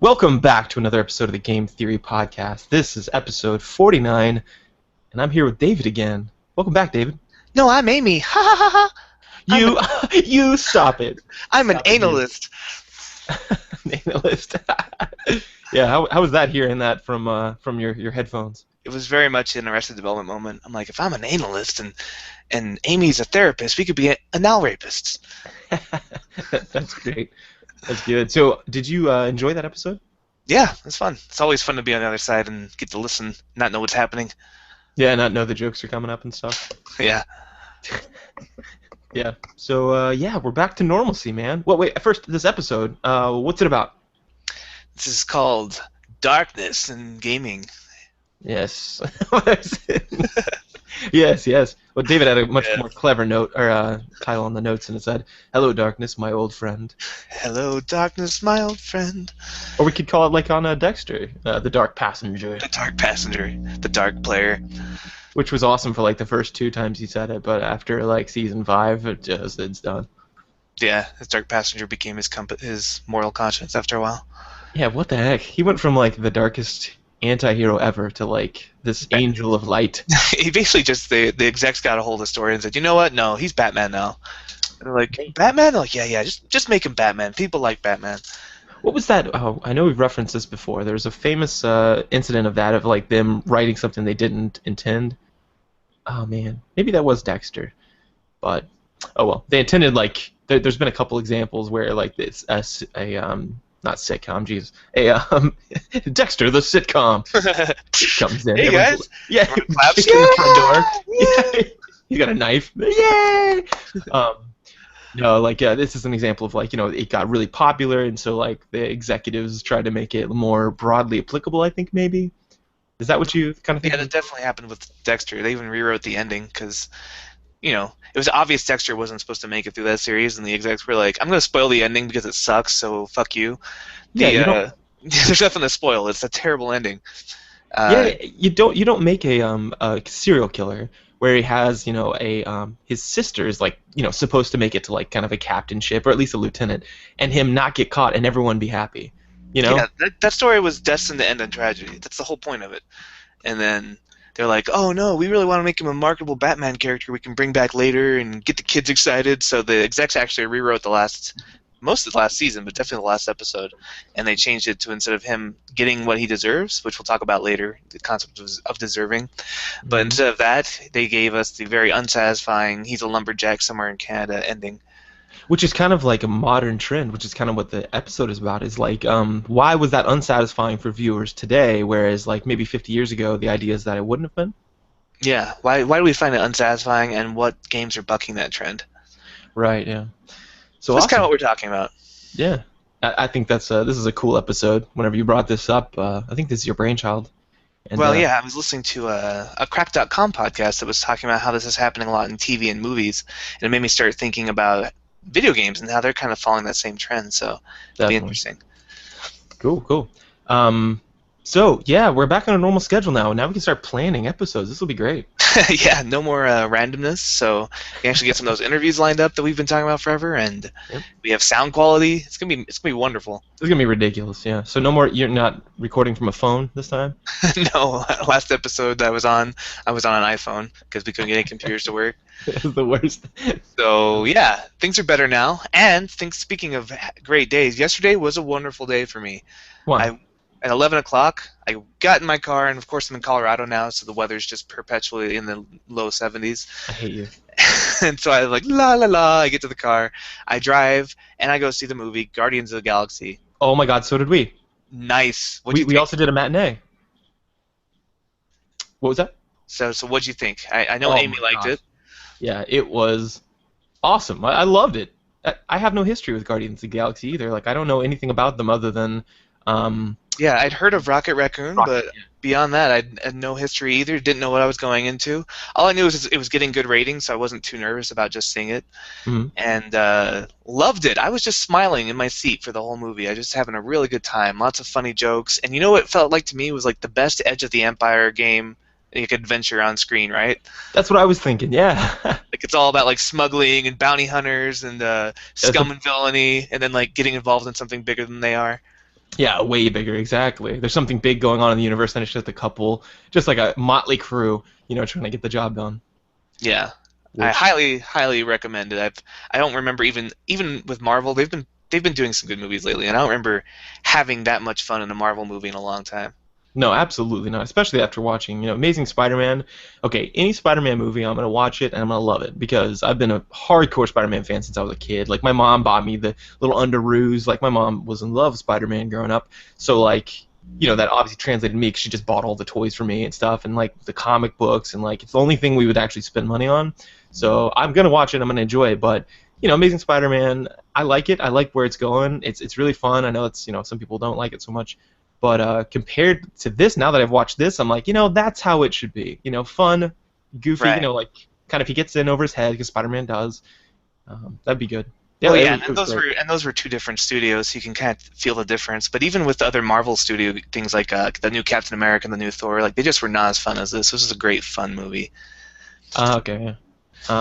Welcome back to another episode of the Game Theory Podcast. This is episode 49, and I'm here with David again. Welcome back, David. No, I'm Amy. Ha ha ha ha. You, you stop it. I'm an Stop it, you. analyst. Analyst. Yeah, how was that hearing that from your headphones? It was very much an Arrested Development moment. I'm like, if I'm an analyst and Amy's a therapist, we could be anal rapists. That's great. That's good. So, did you enjoy that episode? Yeah, it's fun. It's always fun to be on the other side and get to listen, not know what's happening. Yeah, not know the jokes are coming up and stuff. Yeah. Yeah. So, yeah, we're back to normalcy, man. Well, wait. First, this episode. What's it about? This is called Darkness in Gaming. Yes. Yes. Well, David had a much more clever note or title on the notes, and it said, "Hello, darkness, my old friend." Hello, darkness, my old friend. Or we could call it like on Dexter, the Dark Passenger, The dark passenger, the dark player. which was awesome for like the first 2 times he said it, but after like season 5, it's done. Yeah, his dark passenger became his moral conscience after a while. Yeah, what the heck? He went from like the darkest anti-hero ever to like this angel of light. He basically just the execs got a hold of the story and said, you know what? No, he's Batman now. And they're like, Batman? They're like, yeah, just make him Batman. People like Batman. What was that? Oh, I know we've referenced this before. There was a famous incident of that, of like them writing something they didn't intend. Oh man, maybe that was Dexter, but oh well. They intended like there's been a couple examples where like it's a not sitcom, jeez, a Dexter the sitcom comes in. Hey guys, yeah, claps? kicking the front door. Yeah, he's got a knife. Yay! No, like this is an example of like it got really popular, and so like the executives tried to make it more broadly applicable. I think maybe is that what you kind of think? Yeah, that definitely happened with Dexter. They even rewrote the ending because, it was obvious Dexter wasn't supposed to make it through that series, and the execs were like, I'm going to spoil the ending because it sucks, so fuck you. There's nothing to spoil. It's a terrible ending. Yeah, you don't make a serial killer where he has his sister is like supposed to make it to like kind of a captainship or at least a lieutenant, and him not get caught and everyone be happy. Yeah, that story was destined to end in tragedy. That's the whole point of it. And then they're like, oh no, we really want to make him a marketable Batman character we can bring back later and get the kids excited. So the execs actually rewrote most of the last season, but definitely the last episode, and they changed it to, instead of him getting what he deserves, which we'll talk about later, the concept of deserving, but instead of that, they gave us the very unsatisfying, he's a lumberjack somewhere in Canada ending. Which is kind of like a modern trend, which is kind of what the episode is about, is like, why was that unsatisfying for viewers today, whereas like maybe 50 years ago the idea is that it wouldn't have been? Yeah, why do we find it unsatisfying, and what games are bucking that trend? Right, yeah. So that's kind of what we're talking about. Yeah. I think this is a cool episode. Whenever you brought this up, I think this is your brainchild. And, I was listening to a Crack.com podcast that was talking about how this is happening a lot in TV and movies, and it made me start thinking about video games and how they're kind of following that same trend, so it'll be interesting. Cool. So, yeah, we're back on a normal schedule now. Now we can start planning episodes. This will be great. Yeah, no more randomness, so we actually get some of those interviews lined up that we've been talking about forever, and we have sound quality. It's gonna be wonderful. It's gonna be ridiculous, yeah. So no more. You're not recording from a phone this time? No, last episode I was on an iPhone because we couldn't get any computers to work. It's the worst. So yeah, things are better now. And speaking of great days, yesterday was a wonderful day for me. Why? At 11 o'clock, I got in my car, and of course I'm in Colorado now, so the weather's just perpetually in the low 70s. I hate you. And so I like, la la la, I get to the car, I drive, and I go see the movie Guardians of the Galaxy. Oh my god, so did we. Nice. We also did a matinee. What was that? So what'd you think? I know Amy liked it. Yeah, it was awesome. I loved it. I have no history with Guardians of the Galaxy either. Like, I don't know anything about them other than... Yeah, I'd heard of Rocket Raccoon, but beyond that, I had no history either. Didn't know what I was going into. All I knew was it was getting good ratings, so I wasn't too nervous about just seeing it. Mm-hmm. And loved it. I was just smiling in my seat for the whole movie. I was just having a really good time. Lots of funny jokes. And you know what it felt like to me was like the best Edge of the Empire game you could adventure on screen, right? That's what I was thinking, yeah. Like it's all about like smuggling and bounty hunters and scum and villainy, and then like getting involved in something bigger than they are. Yeah, way bigger, exactly. There's something big going on in the universe, and it's just a couple, just like a motley crew, trying to get the job done. Yeah, I Which, highly recommend it. I don't remember even with Marvel, they've been doing some good movies lately, and I don't remember having that much fun in a Marvel movie in a long time. no, absolutely not. Especially after watching, Amazing Spider-Man. Okay, any Spider-Man movie, I'm gonna watch it and I'm gonna love it because I've been a hardcore Spider-Man fan since I was a kid. Like my mom bought me the little underoos. Like my mom was in love with Spider-Man growing up, so like. That obviously translated to me because she just bought all the toys for me and stuff, and like the comic books, and like it's the only thing we would actually spend money on. So I'm gonna watch it. I'm gonna enjoy it. But Amazing Spider-Man, I like it. I like where it's going. It's really fun. I know it's some people don't like it so much, but compared to this, now that I've watched this, I'm like, that's how it should be. Fun, goofy. Right. Like kind of he gets in over his head because Spider-Man does. That'd be good. Yeah, Well, it yeah, was, it and was those great. were two different studios, so you can kind of feel the difference. But even with the other Marvel studio things like the new Captain America and the new Thor, like they just were not as fun as this. This is a great fun movie. Okay. Yeah.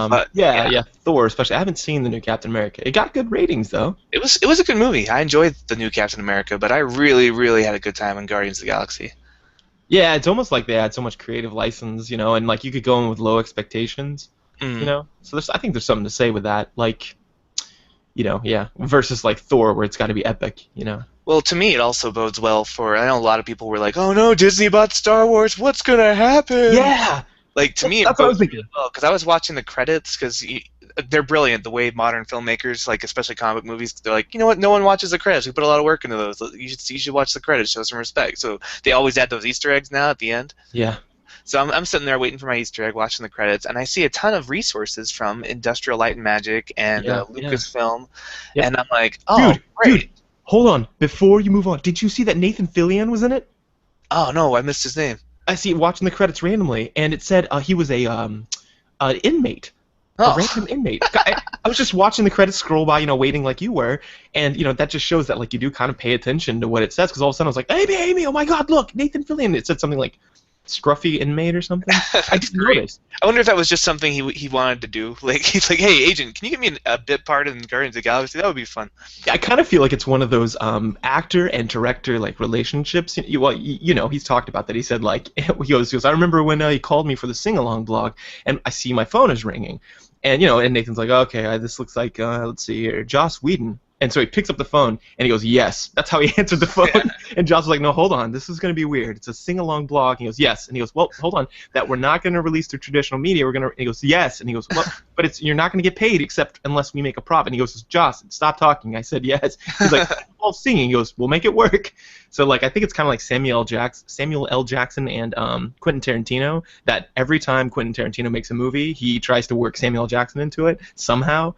But Yeah, yeah, yeah. Thor, especially. I haven't seen the new Captain America. It got good ratings though. it was a good movie. I enjoyed the new Captain America, but I really had a good time in Guardians of the Galaxy. Yeah, it's almost like they had so much creative license, and like you could go in with low expectations, Mm. So I think there's something to say with that, like, yeah, versus like Thor, where it's got to be epic. Well, to me, it also bodes well for. I know a lot of people were like, "Oh no, Disney bought Star Wars. What's gonna happen?" Yeah, Like to me, it that's what I was bodes really thinking. well because I was watching the credits because they're brilliant. The way modern filmmakers, like especially comic book movies, they're like, you know what? No one watches the credits. We put a lot of work into those. You should watch the credits. Show some respect. So they always add those Easter eggs now at the end. Yeah, So I'm sitting there waiting for my Easter egg, watching the credits, and I see a ton of resources from Industrial Light and Magic and yeah, yeah, Lucasfilm, yep. and I'm like, oh Dude, great. hold on. Before you move on, did you see that Nathan Fillion was in it? Oh no, I missed his name. I see it watching the credits randomly, and it said he was an inmate. A Oh, random inmate. I was just watching the credits scroll by, waiting like you were, and that just shows that like you do kind of pay attention to what it says, because all of a sudden I was like, Amy, oh my God, look, Nathan Fillion. It said something like scruffy inmate or something. I that's didn't great. notice. I wonder if that was just something he wanted to do. Like he's like, hey agent, can you give me a bit part in Guardians of the Galaxy? That would be fun. I kind of feel like it's one of those actor and director like relationships. Well, he's talked about that. He said like he goes, I remember when he called me for the sing along blog, and I see my phone is ringing, and and Nathan's like, okay, this looks like let's see here, Joss Whedon. And so he picks up the phone and he goes, yes. That's how he answered the phone. Yeah. And Joss was like, no, hold on. This is going to be weird. It's a sing-along blog. And he goes, yes. And he goes, well, hold on. That we're not going to release through traditional media. We're going to. And he goes, yes. And he goes, well, but you're not going to get paid except unless we make a profit. And he goes, Joss, stop talking. I said yes. He's like, all singing. He goes, we'll make it work. So like I think it's kind of like Samuel L. Jackson and Quentin Tarantino. That every time Quentin Tarantino makes a movie, he tries to work Samuel L. Jackson into it somehow.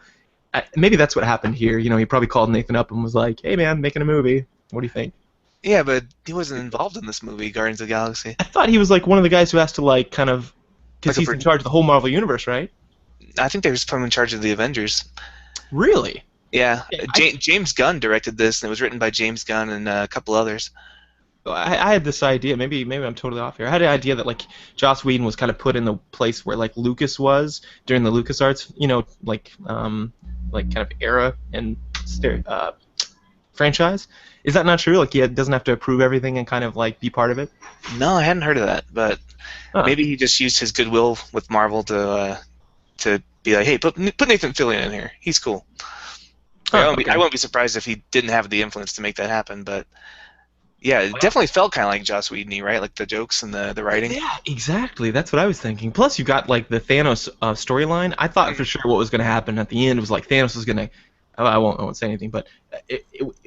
Maybe that's what happened here. He probably called Nathan up and was like, "Hey, man, making a movie. What do you think?" Yeah, but he wasn't involved in this movie, Guardians of the Galaxy. I thought he was like one of the guys who has to like kind of, because Like a, he's in charge of the whole Marvel universe, right? I think they were put him in charge of the Avengers. Really? Yeah, Yeah, James Gunn directed this, and it was written by James Gunn and a couple others. I had this idea. Maybe I'm totally off here. I had an idea that like Joss Whedon was kind of put in the place where like Lucas was during the LucasArts, like kind of era and franchise. Is that not true? Like he doesn't have to approve everything and kind of like be part of it. No, I hadn't heard of that, but Huh. maybe he just used his goodwill with Marvel to be like, hey, put Nathan Fillion in here. He's cool. Like, Huh, okay. I wouldn't be surprised if he didn't have the influence to make that happen, but yeah, it definitely felt kind of like Joss Whedon-y, right? Like the jokes and the writing. Yeah, exactly. That's what I was thinking. Plus, you got like the Thanos storyline. I thought for sure what was going to happen at the end was like Thanos was going to. Oh, I won't say anything, but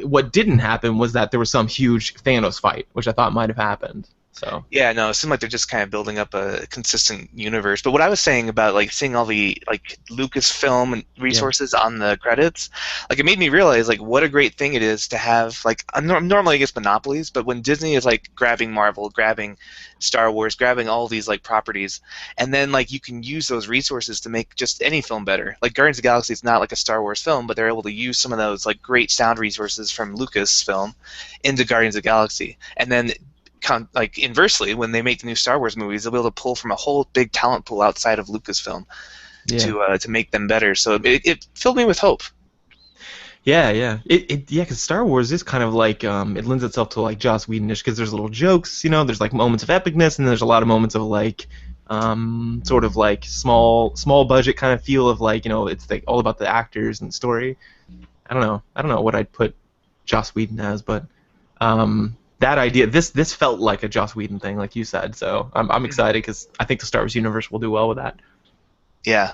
what didn't happen was that there was some huge Thanos fight, which I thought might have happened. So. Yeah, no, it seemed like they're just kind of building up a consistent universe. But what I was saying about like seeing all the like Lucasfilm and Yeah. resources on the credits, like it made me realize like what a great thing it is to have like I'm normally against monopolies, but when Disney is like grabbing Marvel, grabbing Star Wars, grabbing all these like properties, and then like you can use those resources to make just any film better. Like Guardians of the Galaxy is not like a Star Wars film, but they're able to use some of those like great sound resources from Lucasfilm into Guardians of the Galaxy, and then like inversely, when they make the new Star Wars movies, they'll be able to pull from a whole big talent pool outside of Lucasfilm Yeah. to make them better. So it filled me with hope. Yeah, yeah. Yeah, because Star Wars is kind of like it lends itself to like Joss Whedonish because there's little jokes, there's like moments of epicness, and there's a lot of moments of like sort of like small budget kind of feel of like it's like all about the actors and story. I don't know what I'd put Joss Whedon as, but that idea this felt like a Joss Whedon thing, like you said. So I'm Mhm. excited because I think the Star Wars universe will do well with that. Yeah.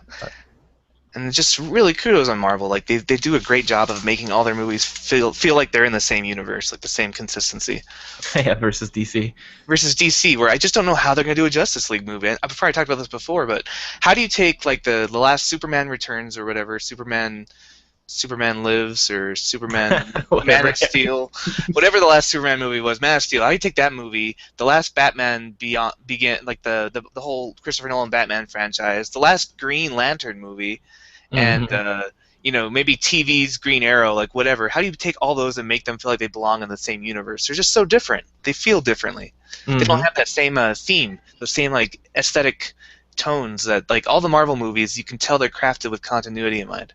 And just really kudos on Marvel. Like they do a great job of making all their movies feel like they're in the same universe, like the same consistency. Yeah, versus DC. Versus DC, where I just don't know how they're going to do a Justice League movie. I've probably talked about this before, but how do you take like the last Superman Returns or whatever, Superman Lives or Superman Man Whatever. of Steel, whatever the last Superman movie was, Man of Steel. How do you take that movie, the last Batman Beyond begin like the whole Christopher Nolan Batman franchise, the last Green Lantern movie, and Hmm. maybe TV's Green Arrow, like whatever. How do you take all those and make them feel like they belong in the same universe? They're just so different. They feel differently. They don't Hmm. have that same theme, those same like aesthetic tones that like all the Marvel movies. You can tell they're crafted with continuity in mind.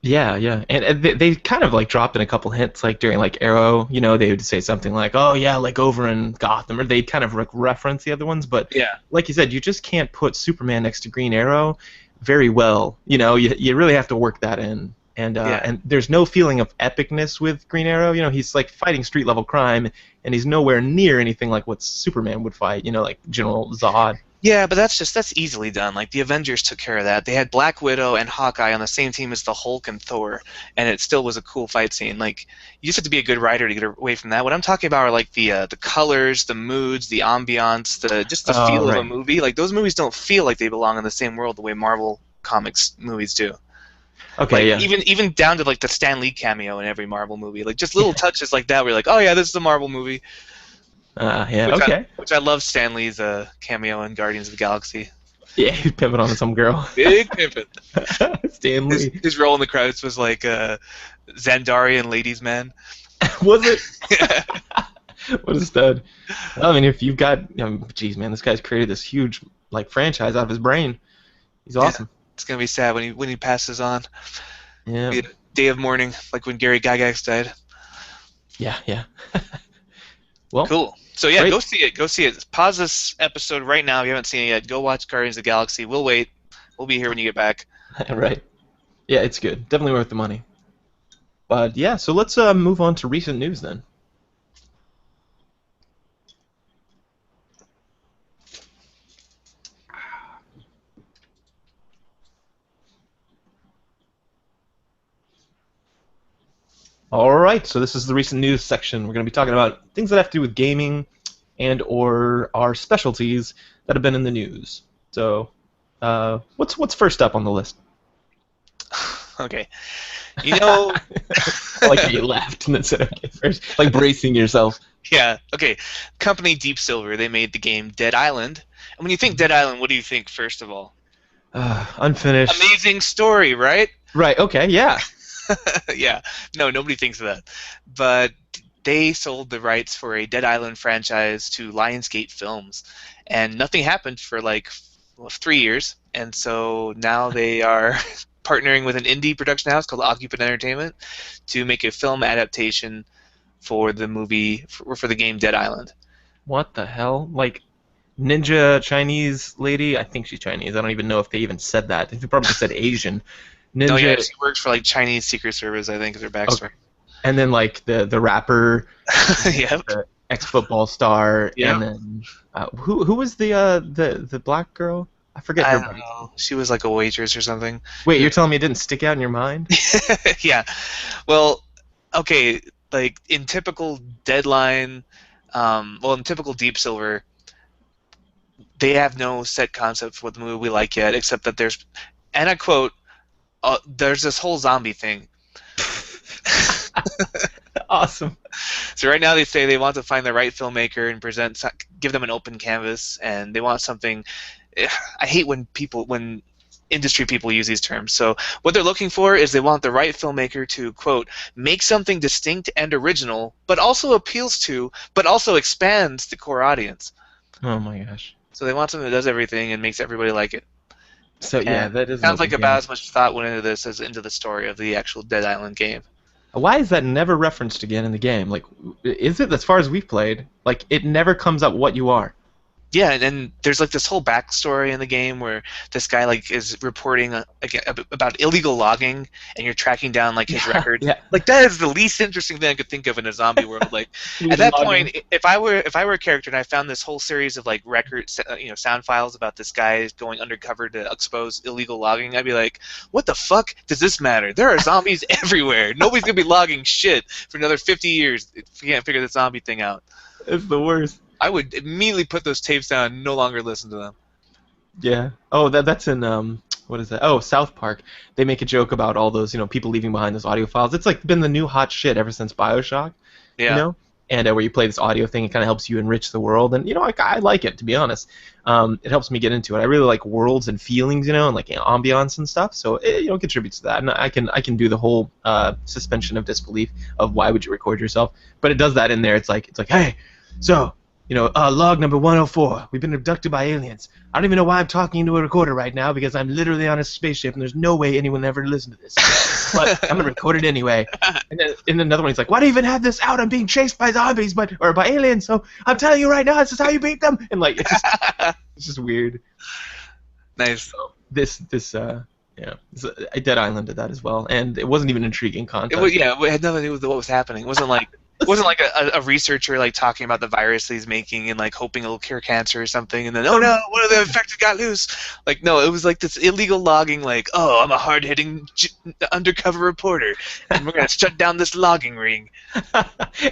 Yeah, yeah, and they kind of like dropped in a couple hints, like during like Arrow, they would say something like, "Oh yeah, like over in Gotham," or they kind of like reference the other ones. But Yeah. like you said, you just can't put Superman next to Green Arrow very well. You really have to work that in, Yeah. and there's no feeling of epicness with Green Arrow. He's like fighting street level crime, and he's nowhere near anything like what Superman would fight. Like General Zod. Yeah, but that's easily done. Like the Avengers took care of that. They had Black Widow and Hawkeye on the same team as the Hulk and Thor, and it still was a cool fight scene. Like you just have to be a good writer to get away from that. What I'm talking about are like the colors, the moods, the ambiance, the feel of a Right. movie. Like those movies don't feel like they belong in the same world the way Marvel comics movies do. Okay. Like Yeah. even down to like the Stan Lee cameo in every Marvel movie. Like just little touches like that where you're like, oh yeah, this is a Marvel movie. Yeah. Okay. Which I love Stan Lee's cameo in Guardians of the Galaxy. Yeah, he's pimping on some girl. Big pimpin'. Stan His Lee. his role in the credits was like Zandarian ladies man. Was it? What a stud. I mean, if you've got, geez, man, this guy's created this huge like franchise out of his brain. He's Yeah, awesome. it's gonna be sad when he passes on. Yeah, Be a day of mourning, like when Gary Gygax died. yeah, yeah. Well, Cool. So yeah, great. go see it. Go see it. Pause this episode right now if you haven't seen it yet. Go watch Guardians of the Galaxy. We'll wait. We'll be here when you get back. Right. Yeah, it's good. Definitely worth the money. But yeah, so let's move on to recent news then. All right, so this is the recent news section. We're going to be talking about things that have to do with gaming and/or our specialties that have been in the news. So, what's first up on the list? Okay. You know, I like how you laughed and then said, "Okay, first," like bracing yourself. yeah. Okay. Company Deep Silver. They made the game Dead Island. And when you think Dead Island, what do you think first of all? Unfinished. Amazing story, right? Right. Okay. Yeah. Yeah. No, nobody thinks of that. But they sold the rights for a Dead Island franchise to Lionsgate Films, and nothing happened for like 3 years. And so now they are partnering with an indie production house called Occupant Entertainment to make a film adaptation for the movie for the game Dead Island. What the hell? Like ninja Chinese lady? I think she's Chinese. I don't even know if they even said that. They probably just said Asian. No, yeah, Ninja. she works for like Chinese Secret Service, I think, is her backstory. And then like the rapper, Yep. the ex football star, Yep. and then who was the black girl? I forget I her. don't know. She was like a waitress or something. Wait, you're telling me it didn't stick out in your mind? Yeah. Well, okay, like in typical Deadline, in typical Deep Silver, they have no set concept for what the movie we like yet, except that and I quote, there's this whole zombie thing. Awesome. So right now they say they want to find the right filmmaker and give them an open canvas, and they want something. I hate when industry people use these terms. So what they're looking for is they want the right filmmaker to, quote, make something distinct and original, but also appeals to, but also expands the core audience. Oh my gosh. So they want something that does everything and makes everybody like it. So yeah, And that is an sounds like open about game. as much thought went into this as into the story of the actual Dead Island game. Why is that never referenced again in the game? Like, is it as far as we've played? Like, it never comes up what you are. Yeah, and then there's like this whole backstory in the game where this guy like is reporting about illegal logging, and you're tracking down like his Yeah, records. yeah. Like that is the least interesting thing I could think of in a zombie world. Like You're at just that logging. point, if I were a character and I found this whole series of like records, sound files about this guy going undercover to expose illegal logging, I'd be like, what the fuck does this matter? There are zombies everywhere. Nobody's gonna be logging shit for another 50 years if we can't figure the zombie thing out. It's the worst. I would immediately put those tapes down and no longer listen to them. Yeah. Oh, that's in what is that? Oh, South Park. They make a joke about all those, people leaving behind those audio files. It's like been the new hot shit ever since BioShock, you Yeah. know? And where you play this audio thing, it kind of helps you enrich the world. And, I like it, to be honest. It helps me get into it. I really like worlds and feelings, and like ambiance and stuff. So it, contributes to that. And I can do the whole suspension of disbelief of why would you record yourself. But it does that in there. It's like, hey, so, log number 104. We've been abducted by aliens. I don't even know why I'm talking into a recorder right now because I'm literally on a spaceship and there's no way anyone will ever listen to this. But I'm gonna record it anyway. And then another one, he's like, "Why do you even have this out? I'm being chased by zombies, or by aliens. So I'm telling you right now, this is how you beat them." And like, it's just weird. Nice. Yeah, Dead Island did that as well, and it wasn't even intriguing content. It had nothing to do with what was happening. It wasn't like a researcher like talking about the virus that he's making and like hoping it'll cure cancer or something, and then oh no, one of the infected got loose. Like no, it was like this illegal logging. Like oh, I'm a hard-hitting undercover reporter, and we're gonna shut down this logging ring.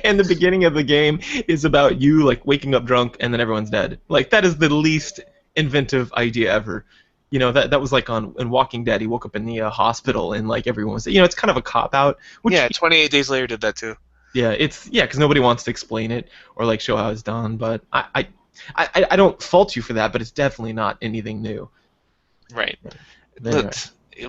And the beginning of the game is about you like waking up drunk and then everyone's dead. Like that is the least inventive idea ever. That was like in Walking Dead. He woke up in the hospital and like everyone was. It's kind of a cop out. Which, Yeah, 28 Days Later did that too. Yeah, because nobody wants to explain it or like show how it's done. But I don't fault you for that. But it's definitely not anything new. Right. There. Look,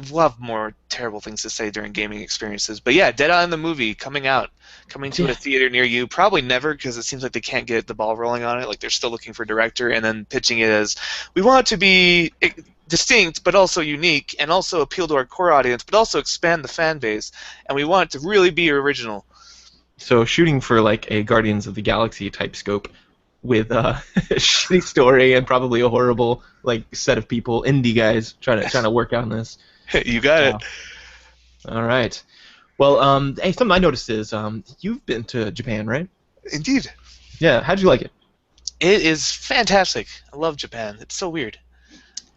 we'll have more terrible things to say during gaming experiences. But yeah, Dead Island the movie coming to a theater near you. Probably never because it seems like they can't get the ball rolling on it. Like they're still looking for a director and then pitching it as we want it to be distinct but also unique and also appeal to our core audience but also expand the fan base and we want it to really be original. So shooting for like a Guardians of the Galaxy type scope with a shitty story and probably a horrible like set of people, indie guys trying to work on this. You got it. All right. Well, hey, something I noticed is you've been to Japan, right? Indeed. Yeah. How'd you like it? It is fantastic. I love Japan. It's so weird.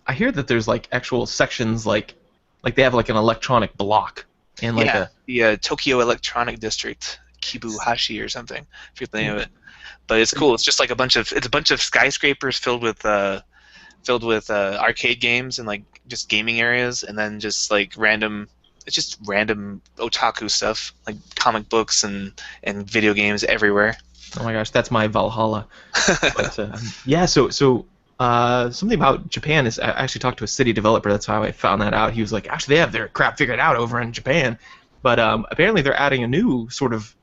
I hear that there's like actual sections like they have like an electronic block and like the Tokyo Electronic District, Kibuhashi or something. I forget the name of it. But it's cool. It's just like a bunch of skyscrapers filled with arcade games and like just gaming areas, and then just like random otaku stuff like comic books and video games everywhere. Oh my gosh, that's my Valhalla. But, yeah, so something about Japan is I actually talked to a city developer. That's how I found that out. He was like, actually, they have their crap figured out over in Japan, but apparently they're adding a new sort of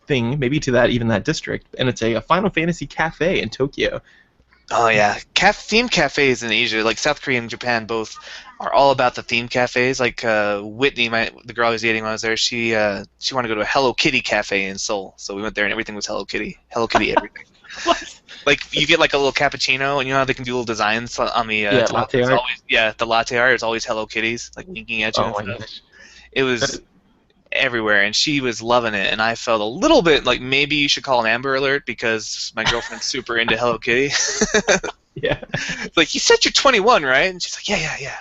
thing, maybe to that district, and it's a Final Fantasy cafe in Tokyo. Oh yeah, theme cafes in Asia, like South Korea and Japan, both are all about the theme cafes. Like Whitney, the girl I was dating when I was there, she wanted to go to a Hello Kitty cafe in Seoul, so we went there and everything was Hello Kitty everything. What? Like you get like a little cappuccino, and you know how they can do little designs on the top. Latte art. The latte art is always Hello Kitties, like winking at you. Oh and my stuff. gosh. It was everywhere, and she was loving it, and I felt a little bit like maybe you should call an Amber Alert because my girlfriend's super into Hello Kitty. Yeah. It's like, you said you're 21, right? And she's like, yeah.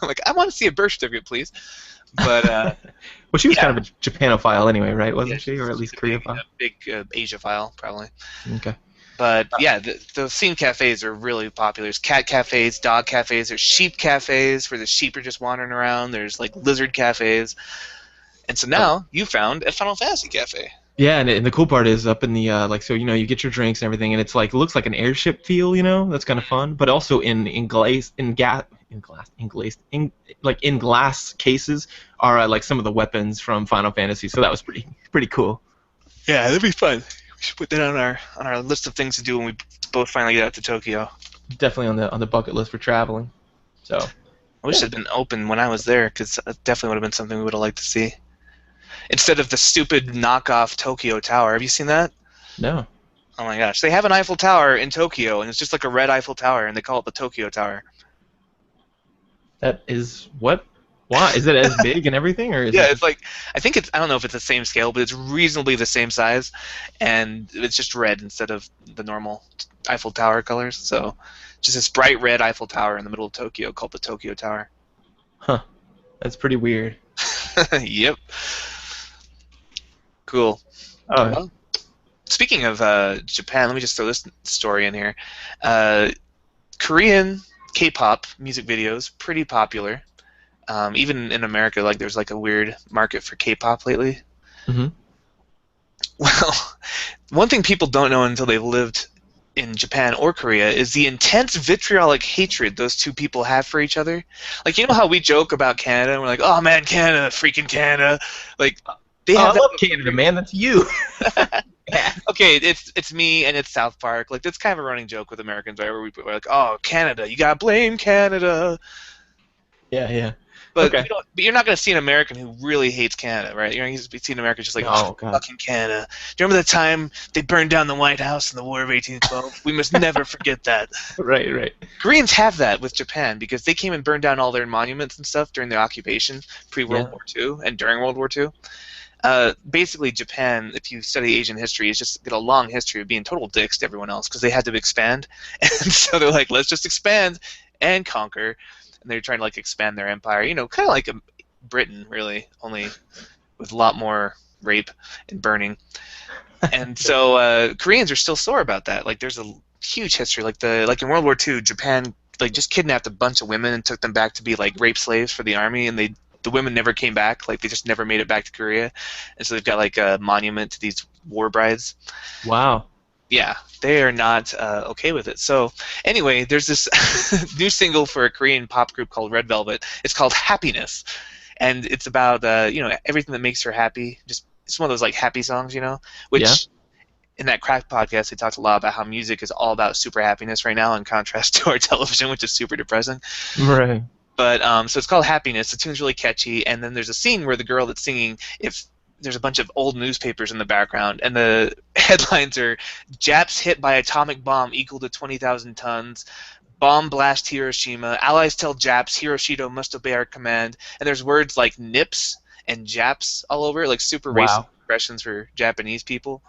I'm like, I want to see a birth certificate, please. But well, she was kind of a Japanophile anyway, right? Wasn't she, or at least a Koreaphile? big Asia file, probably. Okay. But yeah, the theme cafes are really popular. There's cat cafes, dog cafes, there's sheep cafes where the sheep are just wandering around. There's like lizard cafes. And so now you found a Final Fantasy cafe. Yeah, and the cool part is up in the so you get your drinks and everything, and it's like it looks like an airship feel, that's kind of fun. But also in glass cases are like some of the weapons from Final Fantasy, so that was pretty cool. Yeah, that'd be fun. We should put that on our list of things to do when we both finally get out to Tokyo. Definitely on the bucket list for traveling. So I wish it had been open when I was there, because that definitely would have been something we would have liked to see. instead of the stupid knockoff Tokyo Tower. Have you seen that? No. Oh my gosh, they have an Eiffel Tower in Tokyo, and it's just like a red Eiffel Tower, and they call it the Tokyo Tower. That is what? Why? Is it as big and everything, or is Yeah, it it's like I don't know if it's the same scale, but it's reasonably the same size, and it's just red instead of the normal Eiffel Tower colors. So, just this bright red Eiffel Tower in the middle of Tokyo called the Tokyo Tower. Huh. That's pretty weird. Yep. Cool. Oh, Well, speaking of Japan, let me just throw this story in here. Korean K-pop music videos pretty popular. Even in America, like there's like a weird market for K-pop lately. hmm Well, one thing people don't know until they've lived in Japan or Korea is the intense vitriolic hatred those two people have for each other. Like, you know how we joke about Canada and we're like, oh man, Canada, freaking Canada. Like, they Oh, have I that. love Canada, man. That's you. Okay, it's me and it's South Park. Like, that's kind of a running joke with Americans, right? Where we're like, oh, Canada, you gotta blame Canada. Yeah, yeah. But, Okay. but you're not going to see an American who really hates Canada, right? You're going to see an American just like, Oh, oh, God. fucking Canada. Do you remember the time they burned down the White House in the War of 1812? We must never forget that. Right, right. Koreans have that with Japan because they came and burned down all their monuments and stuff during the occupation, pre-World Yeah. War II and during World War II. Basically, Japan, if you study Asian history, is just got a long history of being total dicks to everyone else because they had to expand. And so they're like, let's just expand and conquer. And they're trying to like expand their empire, you know, kind of like Britain, really, only with a lot more rape and burning. And so Koreans are still sore about that. Like, there's a huge history. Like in World War II, Japan like just kidnapped a bunch of women and took them back to be like rape slaves for the army, and the women never came back. Like, they just never made it back to Korea, and so they've got like a monument to these war brides. Wow. Yeah, they are not okay with it. So anyway, there's this new single for a Korean pop group called Red Velvet. It's called Happiness, and it's about you know, everything that makes her happy. Just it's one of those like happy songs, you know. Which Yeah. in that Crack podcast, they talked a lot about how music is all about super happiness right now, in contrast to our television, which is super depressing. Right. But so it's called Happiness. The tune's really catchy, and then there's a scene where the girl that's singing, if there's a bunch of old newspapers in the background, and the headlines are Japs hit by atomic bomb equal to 20,000 tons. Bomb blast Hiroshima. Allies tell Japs Hiroshima must obey our command. And there's words like nips and Japs all over it, like super racist Wow. expressions for Japanese people.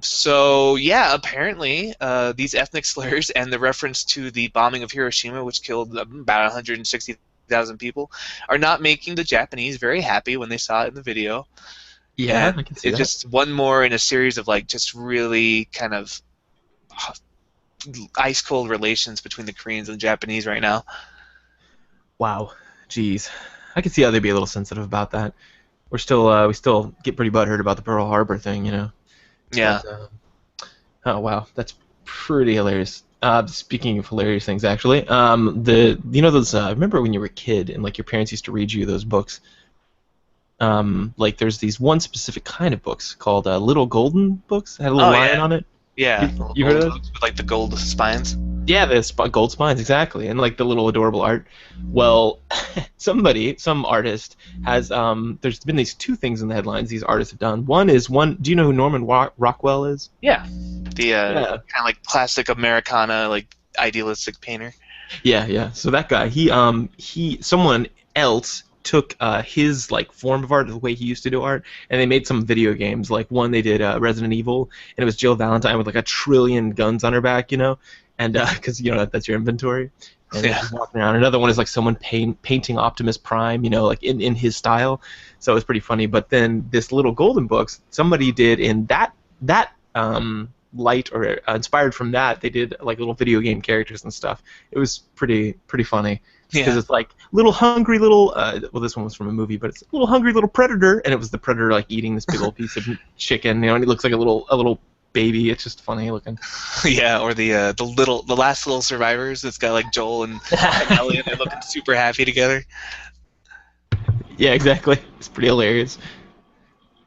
So yeah, apparently these ethnic slurs and the reference to the bombing of Hiroshima, which killed about 160,000 people, are not making the Japanese very happy when they saw it in the video. Yeah, And I can see it's that. just one more in a series of like just really kind of ice cold relations between the Koreans and the Japanese right now. Wow. Jeez. I can see how they'd be a little sensitive about that. We still get pretty butthurt about the Pearl Harbor thing, you know. Yeah. But, oh wow, that's pretty hilarious. Speaking of hilarious things, actually, you know those. Remember when you were a kid and like your parents used to read you those books? Like there's these one specific kind of books called Little Golden books. It had a little Oh, lion yeah. on it. Yeah. You heard of those? With like the gold spines. Yeah, the gold spines, exactly, and like the little adorable art. Well, some artist has there's been these two things in the headlines these artists have done. One is one. Do you know who Norman Rockwell is? Yeah. The Yeah. kind of like classic Americana, like idealistic painter. Yeah, yeah. So that guy, someone else took his like form of art, the way he used to do art, and they made some video games. Like one, they did Resident Evil, and it was Jill Valentine with like a trillion guns on her back, you know, and because you know that's your inventory. And Yeah. she's walking around. Another one is like someone painting Optimus Prime, you know, like in his style. So it was pretty funny. But then this Little Golden Books, somebody did in that light or inspired from that, they did like little video game characters and stuff. It was pretty funny because Yeah. it's like little hungry little well, this one was from a movie, but it's a little hungry little predator, and it was the predator like eating this big old piece of chicken, you know, and it looks like a little baby. It's just funny looking. Yeah, or the last little survivors that's got like Joel and Ellie, and they're looking super happy together. Yeah, exactly. It's pretty hilarious.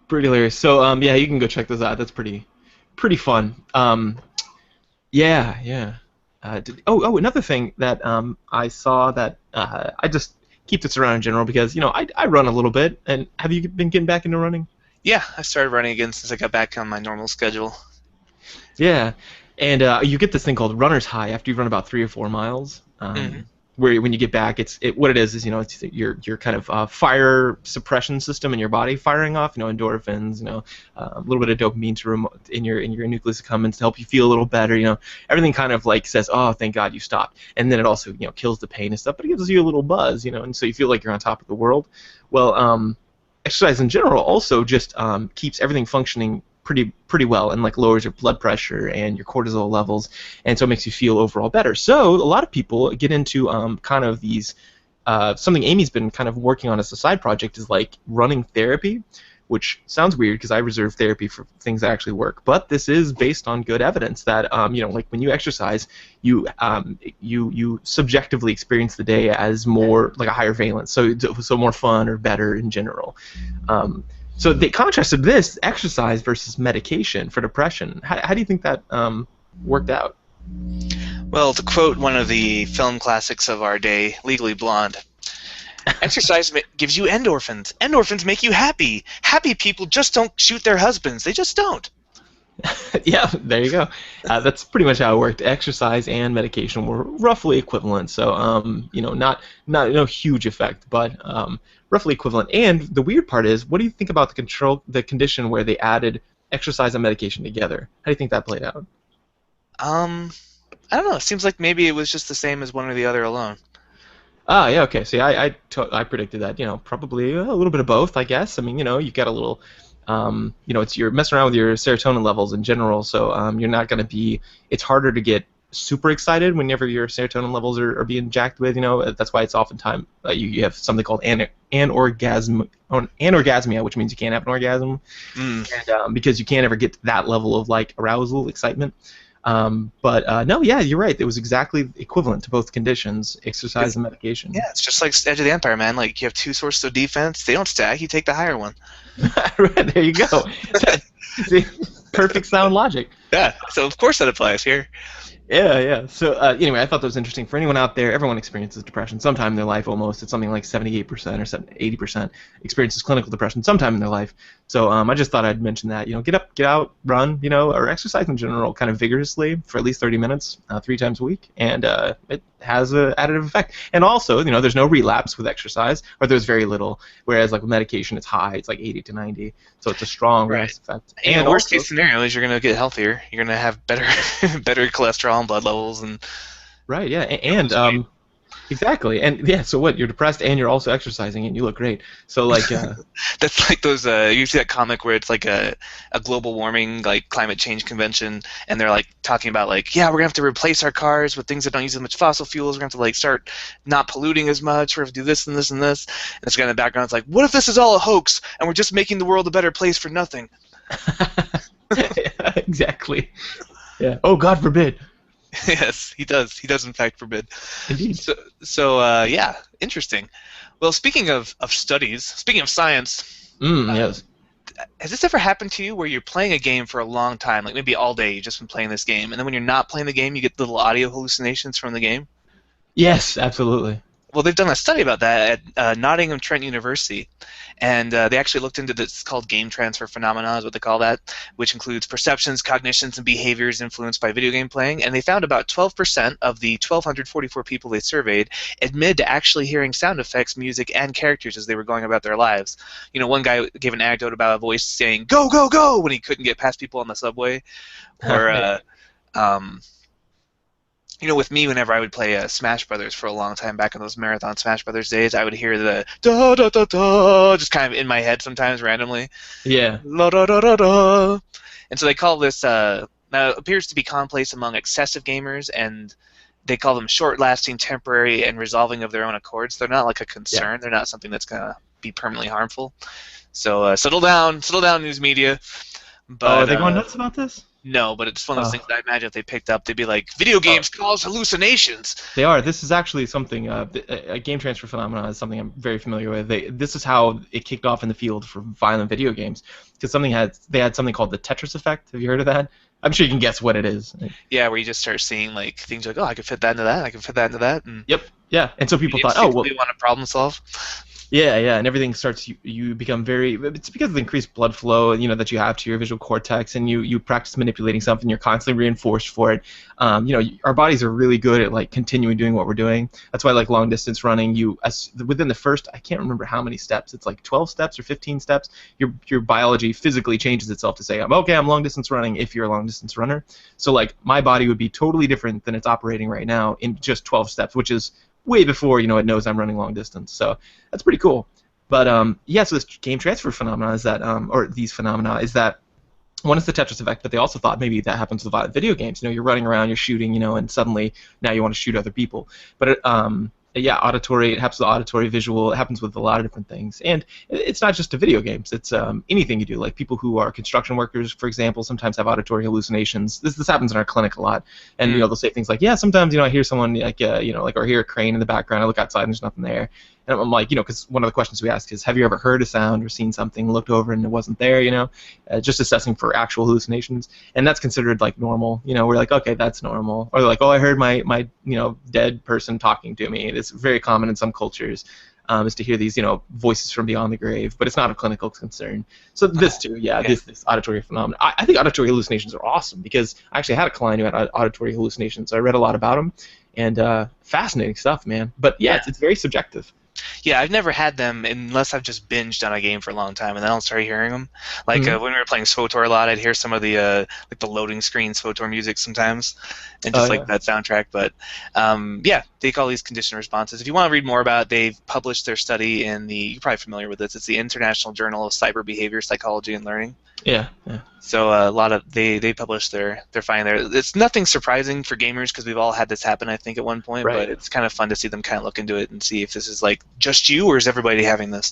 Pretty hilarious. So yeah, you can go check those out. That's pretty fun. Yeah, yeah. Another thing that I saw that I just keep this around in general because I run a little bit. And have you been getting back into running? Yeah, I started running again since I got back on my normal schedule. Yeah, and you get this thing called runner's high after you run about 3 or 4 miles. Hmm. Where when you get back, what it is it's your kind of fire suppression system in your body firing off. Endorphins. A little bit of dopamine in your nucleus accumbens to help you feel a little better. Everything kind of like says, oh, thank God you stopped, and then it also kills the pain and stuff, but it gives you a little buzz. And so you feel like you're on top of the world. Well, exercise in general also just keeps everything functioning pretty well and like lowers your blood pressure and your cortisol levels, and so it makes you feel overall better. So a lot of people get into kind of these something Amy's been kind of working on as a side project is like running therapy, which sounds weird because I reserve therapy for things that actually work, but this is based on good evidence that like when you exercise, you subjectively experience the day as more like a higher valence, so more fun or better in general. So they contrasted this exercise versus medication for depression. How do you think that worked out? Well, to quote one of the film classics of our day, Legally Blonde, exercise gives you endorphins. Endorphins make you happy. Happy people just don't shoot their husbands. They just don't. Yeah, there you go. That's pretty much how it worked. Exercise and medication were roughly equivalent, so not no huge effect, but roughly equivalent. And the weird part is, what do you think about the condition where they added exercise and medication together? How do you think that played out? I don't know. It seems like maybe it was just the same as one or the other alone. Ah, yeah, okay. See, I predicted that. Probably a little bit of both, I guess. I mean, you got a little. You're messing around with your serotonin levels in general, so you're not going to be. It's harder to get super excited whenever your serotonin levels are being jacked with. That's why it's oftentimes you have something called anorgasmia, which means you can't have an orgasm, and because you can't ever get to that level of like arousal, excitement. But no, yeah, you're right. It was exactly equivalent to both conditions, exercise and medication. Yeah, it's just like Edge of the Empire, man. Like you have two sources of defense. They don't stack. You take the higher one. Right, there you go. See, perfect sound logic. Yeah, so of course that applies here. Yeah, yeah. So anyway, I thought that was interesting. For anyone out there, everyone experiences depression sometime in their life almost. It's something like 78% or 80% experiences clinical depression sometime in their life. So I just thought I'd mention that. Get up, get out, run, or exercise in general kind of vigorously for at least 30 minutes 3 times a week, and it has an additive effect. And also, there's no relapse with exercise, or there's very little, whereas like with medication, it's high. It's like 80 to 90. So it's a strong effect. And worst case scenario is you're going to get healthier. You're going to have better better cholesterol and blood levels. And right, yeah, and exactly. And yeah, so what? You're depressed and you're also exercising and you look great. So like that's like those you see that comic where it's like a global warming like climate change convention, and they're like talking about like, yeah, we're gonna have to replace our cars with things that don't use as much fossil fuels. We're gonna have to like start not polluting as much. We're gonna have to do this and this and this. And it's kind of in the background. It's like, what if this is all a hoax and we're just making the world a better place for nothing? Yeah, exactly. Yeah. Oh, God forbid. Yes, he does. He does, in fact, forbid. Indeed. So yeah, interesting. Well, speaking of studies, speaking of science, yes. Has this ever happened to you where you're playing a game for a long time, like maybe all day you've just been playing this game, and then when you're not playing the game, you get little audio hallucinations from the game? Yes, absolutely. Well, they've done a study about that at Nottingham Trent University, and they actually looked into this called game transfer phenomena, is what they call that, which includes perceptions, cognitions, and behaviors influenced by video game playing. And they found about 12% of the 1,244 people they surveyed admitted to actually hearing sound effects, music, and characters as they were going about their lives. One guy gave an anecdote about a voice saying "Go, go, go" when he couldn't get past people on the subway, or with me, whenever I would play Smash Brothers for a long time back in those marathon Smash Brothers days, I would hear the da da da da just kind of in my head sometimes randomly. Yeah. La da da da da. And so they call this now it appears to be commonplace among excessive gamers, and they call them short-lasting, temporary, and resolving of their own accords. They're not like a concern. Yeah. They're not something that's gonna be permanently harmful. So settle down, news media. But, are they going nuts about this? No, but it's one of those things that I imagine if they picked up, they'd be like, video games cause hallucinations. They are. This is actually something, a game transfer phenomenon is something I'm very familiar with. This is how it kicked off in the field for violent video games. Because they had something called the Tetris effect. Have you heard of that? I'm sure you can guess what it is. Yeah, where you just start seeing like things like, oh, I could fit that into that, I could fit that into that. And Yep. Yeah, and so You people thought, oh well, instinctively want to problem solve. yeah, yeah, and everything starts. You become very. It's because of the increased blood flow, that you have to your visual cortex, and you practice manipulating something. You're constantly reinforced for it. Our bodies are really good at like continuing doing what we're doing. That's why like long distance running, within the first, I can't remember how many steps. It's like 12 steps or 15 steps. Your biology physically changes itself to say, I'm long distance running if you're a long distance runner. So like my body would be totally different than it's operating right now in just 12 steps, which is way before it knows I'm running long distance. So that's pretty cool. But yeah, so this game transfer phenomena is that, or these phenomena is that one is the Tetris effect, but they also thought maybe that happens with violent video games. You're running around, you're shooting, and suddenly now you want to shoot other people. But yeah, auditory. It happens with auditory, visual. It happens with a lot of different things, and it's not just to video games. It's anything you do. Like people who are construction workers, for example, sometimes have auditory hallucinations. This happens in our clinic a lot, and they'll say things like, yeah, sometimes I hear someone like or hear a crane in the background. I look outside and there's nothing there. And I'm like, because one of the questions we ask is, have you ever heard a sound or seen something, looked over and it wasn't there, just assessing for actual hallucinations. And that's considered like normal. We're like, okay, that's normal. Or like, oh, I heard my dead person talking to me. It's very common in some cultures, is to hear these, voices from beyond the grave, but it's not a clinical concern. So this too, this auditory phenomenon. I think auditory hallucinations are awesome because I actually had a client who had auditory hallucinations. So I read a lot about them, and fascinating stuff, man. But yeah, it's very subjective. Yeah, I've never had them unless I've just binged on a game for a long time, and then I'll start hearing them. Like when we were playing SWTOR a lot, I'd hear some of the like the loading screen SWTOR music sometimes, and just that soundtrack. But yeah, they call these conditioned responses. If you want to read more about it, they've published their study in you're probably familiar with this. It's the International Journal of Cyber Behavior Psychology and Learning. Yeah. So a lot of they publish their finding there. It's nothing surprising for gamers because we've all had this happen, I think, at one point. Right. But it's kind of fun to see them kind of look into it and see if this is like just you or is everybody having this.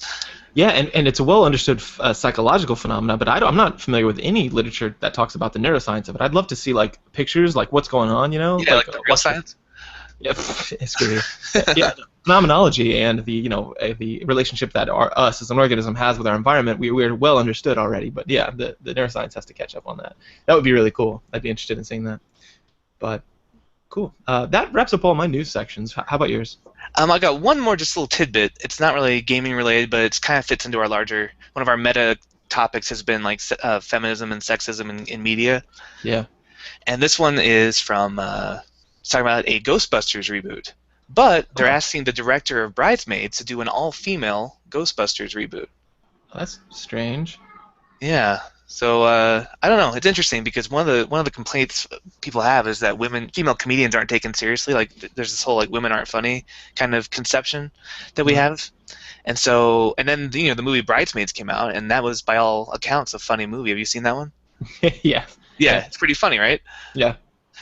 Yeah, and it's a well understood psychological phenomenon, but I'm not familiar with any literature that talks about the neuroscience of it. I'd love to see like pictures, like what's going on, Yeah, like the real science. Yeah, it's great. Yeah, phenomenology and the relationship that us as an organism has with our environment, we're well understood already. But yeah, the neuroscience has to catch up on that. That would be really cool. I'd be interested in seeing that. But cool. That wraps up all my news sections. How about yours? I got one more just little tidbit. It's not really gaming related, but it kind of fits into our larger one of our meta topics has been like feminism and sexism in media. Yeah. And this one is from. It's talking about a Ghostbusters reboot, but they're asking the director of Bridesmaids to do an all-female Ghostbusters reboot. That's strange. Yeah. So I don't know. It's interesting because one of the complaints people have is that female comedians aren't taken seriously. Like there's this whole like women aren't funny kind of conception that we have, and then the movie Bridesmaids came out, and that was by all accounts a funny movie. Have you seen that one? Yeah. Yeah, it's pretty funny, right? Yeah.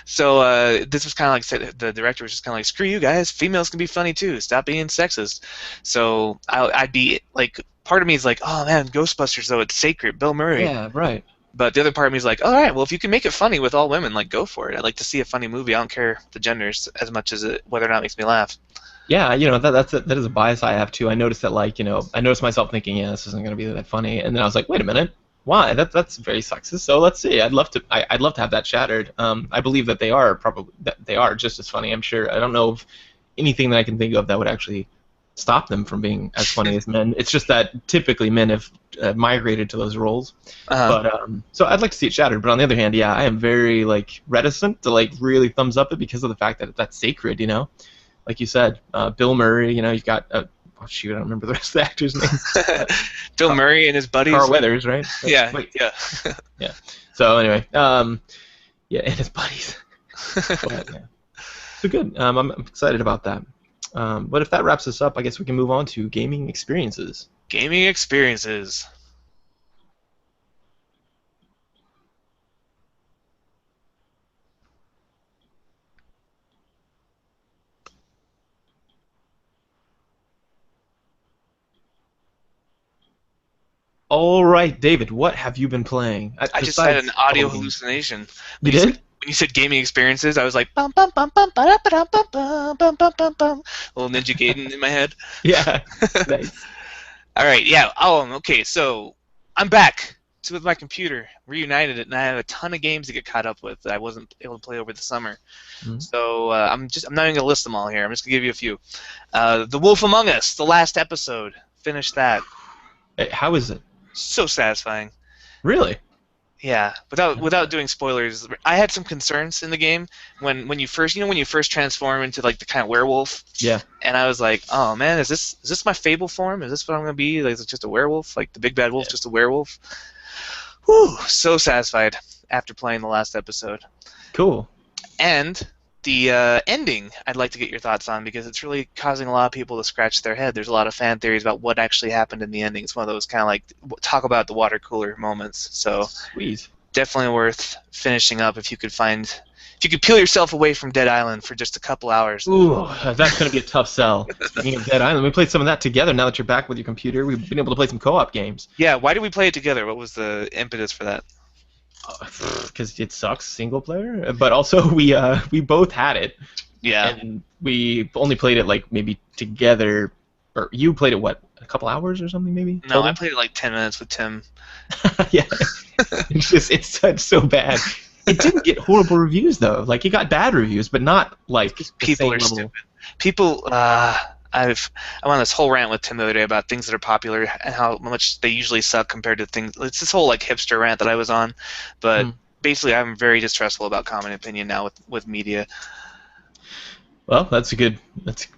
So this was kind of like the director was just kind of like, screw you guys, females can be funny too. Stop being sexist. So I'd be like, part of me is like, oh man, Ghostbusters though, it's sacred, Bill Murray. Yeah, right. But the other part of me is like, all right, well if you can make it funny with all women, like go for it. I'd like to see a funny movie. I don't care the genders as much as whether or not it makes me laugh. Yeah, that is a bias I have too. I noticed that I noticed myself thinking, yeah, this isn't going to be that funny, and then I was like, wait a minute. Why? That's very sexist. So let's see. I'd love to have that shattered. I believe that they are just as funny. I'm sure. I don't know of anything that I can think of that would actually stop them from being as funny as men. It's just that typically men have migrated to those roles. But so I'd like to see it shattered. But on the other hand, yeah, I am very reticent to really thumbs up it because of the fact that that's sacred. Like you said, Bill Murray. You've got. Oh, shoot, I don't remember the rest of the actors' names. Bill Murray and his buddies. Carl Weathers, right? Yeah. Yeah. So anyway, yeah, and his buddies. But, yeah. So good. I'm excited about that. But if that wraps us up, I guess we can move on to gaming experiences. Gaming experiences. All right, David, what have you been playing? I just had an audio hallucination. You did? When you said gaming experiences, I was like bum bum bum bum ba da bum bum bum bum bum bum. Little Ninja Gaiden in my head. Yeah. Nice. All right. Yeah. Oh, okay. So I'm back. with my computer, reunited it, and I have a ton of games to get caught up with that I wasn't able to play over the summer. Mhm. So I'm not even gonna list them all here. I'm just gonna give you a few. The Wolf Among Us, the last episode, finished that. How is it? So satisfying. Really? Yeah, without doing spoilers, I had some concerns in the game when you first when you first transform into like the kind of werewolf, Yeah. and I was like, oh man, is this my Fable form? Is this what I'm gonna be? Like, is it just a werewolf? Like the big bad wolf, Yeah. just a werewolf? Whew, so satisfied after playing the last episode. Cool. And the ending, I'd like to get your thoughts on because it's really causing a lot of people to scratch their head. There's a lot of fan theories about what actually happened in the ending. It's one of those kind of like talk about the water cooler moments. So Sweet. definitely worth finishing up if you could peel yourself away from Dead Island for just a couple hours. Ooh, that's going to be a tough sell. Speaking of Dead Island, we played some of that together. Now that you're back with your computer, we've been able to play some co-op games. Yeah, why did we play it together? What was the impetus for that? Because it sucks single player, but also we both had it, Yeah. and we only played it like maybe together. Or you played it what, a couple hours or something maybe? No, I played it like 10 minutes with Tim. Yeah, it's so bad. It didn't get horrible reviews though. Like it got bad reviews, but not like the People same are level. stupid. People, I'm on this whole rant with Tim the other day about things that are popular and how much they usually suck compared to things. It's this whole like hipster rant that I was on, but basically I'm very distrustful about common opinion now with media. Well, that's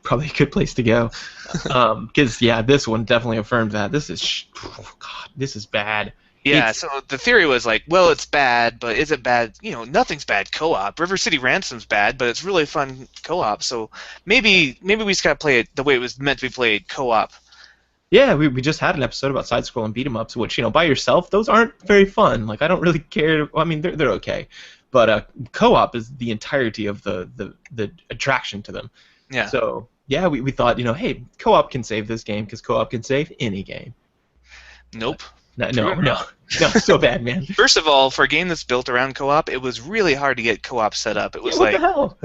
probably a good place to go. Because yeah, this one definitely affirmed that. This is this is bad. Yeah, so the theory was like, well, it's bad, but is it bad? Nothing's bad co-op. River City Ransom's bad, but it's really fun co-op. So maybe we just gotta play it the way it was meant to be played, co-op. Yeah, we just had an episode about side-scrolling beat-em-ups, which by yourself, those aren't very fun. Like I don't really care. I mean, they're okay, but co-op is the entirety of the attraction to them. Yeah. So yeah, we thought hey, co-op can save this game because co-op can save any game. Nope. No, so bad, man. First of all, for a game that's built around co-op, it was really hard to get co-op set up. It was what the hell?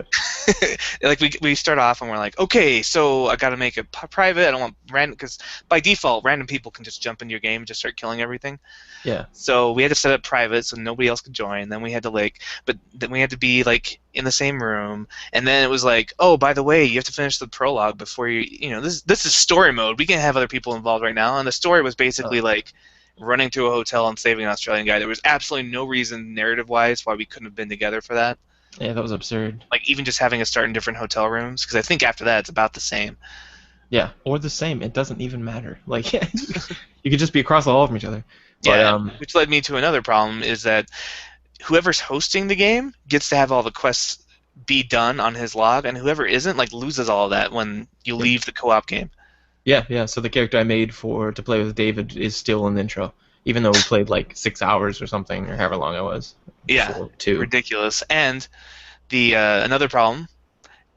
like we start off and we're like, okay, so I got to make it private. I don't want random because by default, random people can just jump into your game and just start killing everything. Yeah. So we had to set it private so nobody else could join. Then we had to but then we had to be like in the same room. And then it was like, oh, by the way, you have to finish the prologue before this is story mode. We can't have other people involved right now. And the story was basically like running to a hotel and saving an Australian guy. There was absolutely no reason narrative-wise why we couldn't have been together for that. Yeah, that was absurd. Like even just having us start in different hotel rooms, because I think after that it's about the same. Yeah, or the same. It doesn't even matter. Like you could just be across the hall from each other. Yeah, but, which led me to another problem is that whoever's hosting the game gets to have all the quests be done on his log, and whoever isn't loses all of that when you leave the co-op game. Yeah. So the character I made to play with David is still in the intro, even though we played like 6 hours or something, or however long it was. Yeah, 2. Ridiculous. And the another problem,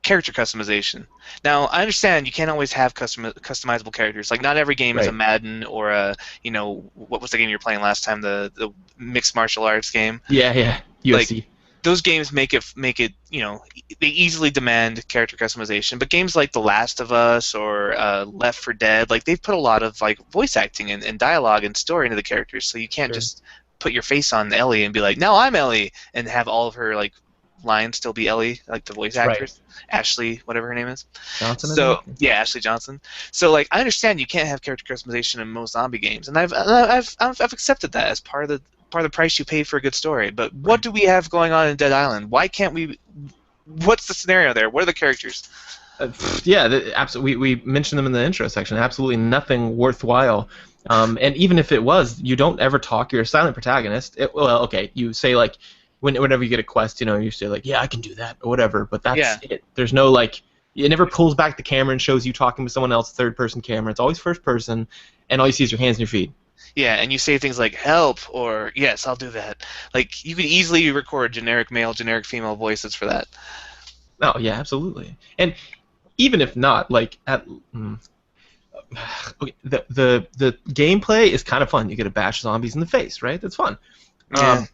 character customization. Now, I understand you can't always have customizable characters. Like, not every game is a Madden or a, what was the game you were playing last time, the mixed martial arts game? Yeah, UFC. Those games make it they easily demand character customization, but games like The Last of Us or Left 4 Dead, they've put a lot of voice acting and dialogue and story into the characters, so you can't just put your face on Ellie and be like, now I'm Ellie, and have all of her lines still be Ellie, like the voice actors. Ashley, whatever her name is. Johnson. So yeah, Ashley Johnson. So I understand you can't have character customization in most zombie games, and I've accepted that as part of the price you pay for a good story. But what do we have going on in Dead Island? Why can't we? What's the scenario there? What are the characters? Absolutely. We mentioned them in the intro section. Absolutely nothing worthwhile. And even if it was, you don't ever talk. You're a silent protagonist. You say whenever you get a quest, you say yeah, I can do that or whatever. But that's it. There's no it never pulls back the camera and shows you talking with someone else, third-person camera. It's always first person, and all you see is your hands and your feet. Yeah, and you say things like "help" or "yes, I'll do that." You could easily record generic male, generic female voices for that. Oh yeah, absolutely. And even if not, the gameplay is kind of fun. You get to bash zombies in the face, right? That's fun. Yeah.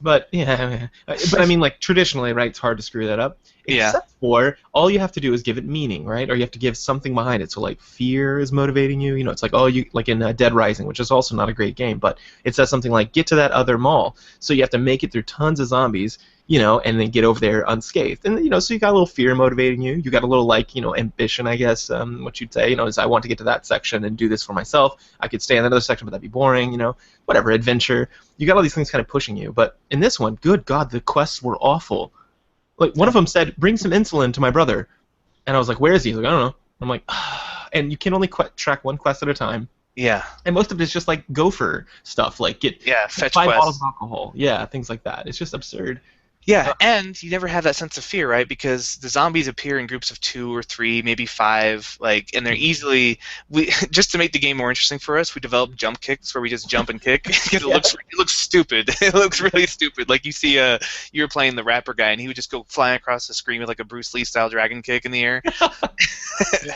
But yeah, but I mean, like traditionally, right? It's hard to screw that up. Yeah. Except for all you have to do is give it meaning, right? Or you have to give something behind it. So like fear is motivating you. You know, it's like oh, you like in Dead Rising, which is also not a great game, but it says something like get to that other mall. So you have to make it through tons of zombies, you know, and then get over there unscathed. And you know, so you got a little fear motivating you. You got a little like you know ambition, I guess, what you'd say. You know, is I want to get to that section and do this for myself. I could stay in another section, but that'd be boring. You know, whatever adventure. You got all these things kind of pushing you. But in this one, good God, the quests were awful. Like one of them said, "Bring some insulin to my brother," and I was like, "Where is he?" He's like, "I don't know." I'm like, and you can only track one quest at a time. Yeah. And most of it is just like gopher stuff, like get Fetch 5 quests. bottles of alcohol, yeah, things like that. It's just absurd. Yeah, and you never have that sense of fear, right? Because the zombies appear in groups of 2 or 3, maybe 5, like, and they're easily. We just to make the game more interesting for us, we developed jump kicks where we just jump and kick because it looks stupid. It looks really stupid. Like you see, you were playing the rapper guy, and he would just go flying across the screen with like a Bruce Lee style dragon kick in the air,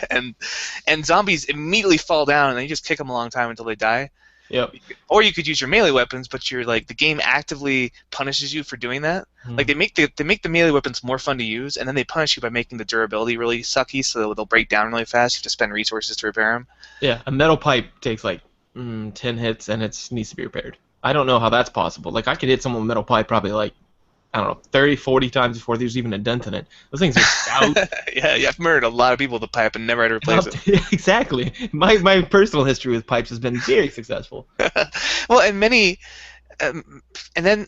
and zombies immediately fall down, and then you just kick them a long time until they die. Yep. Or you could use your melee weapons, but you're like the game actively punishes you for doing that. Like they make the melee weapons more fun to use, and then they punish you by making the durability really sucky, so they'll break down really fast. You have to spend resources to repair them. Yeah, a metal pipe takes like 10 hits and it needs to be repaired. I don't know how that's possible. Like I could hit someone with a metal pipe probably like I don't know 30, 40 times before there's even a dent in it. Those things are stout. Yeah, I've murdered a lot of people with a pipe and never had to replace it. Exactly. My personal history with pipes has been very successful. Well, and many, and then.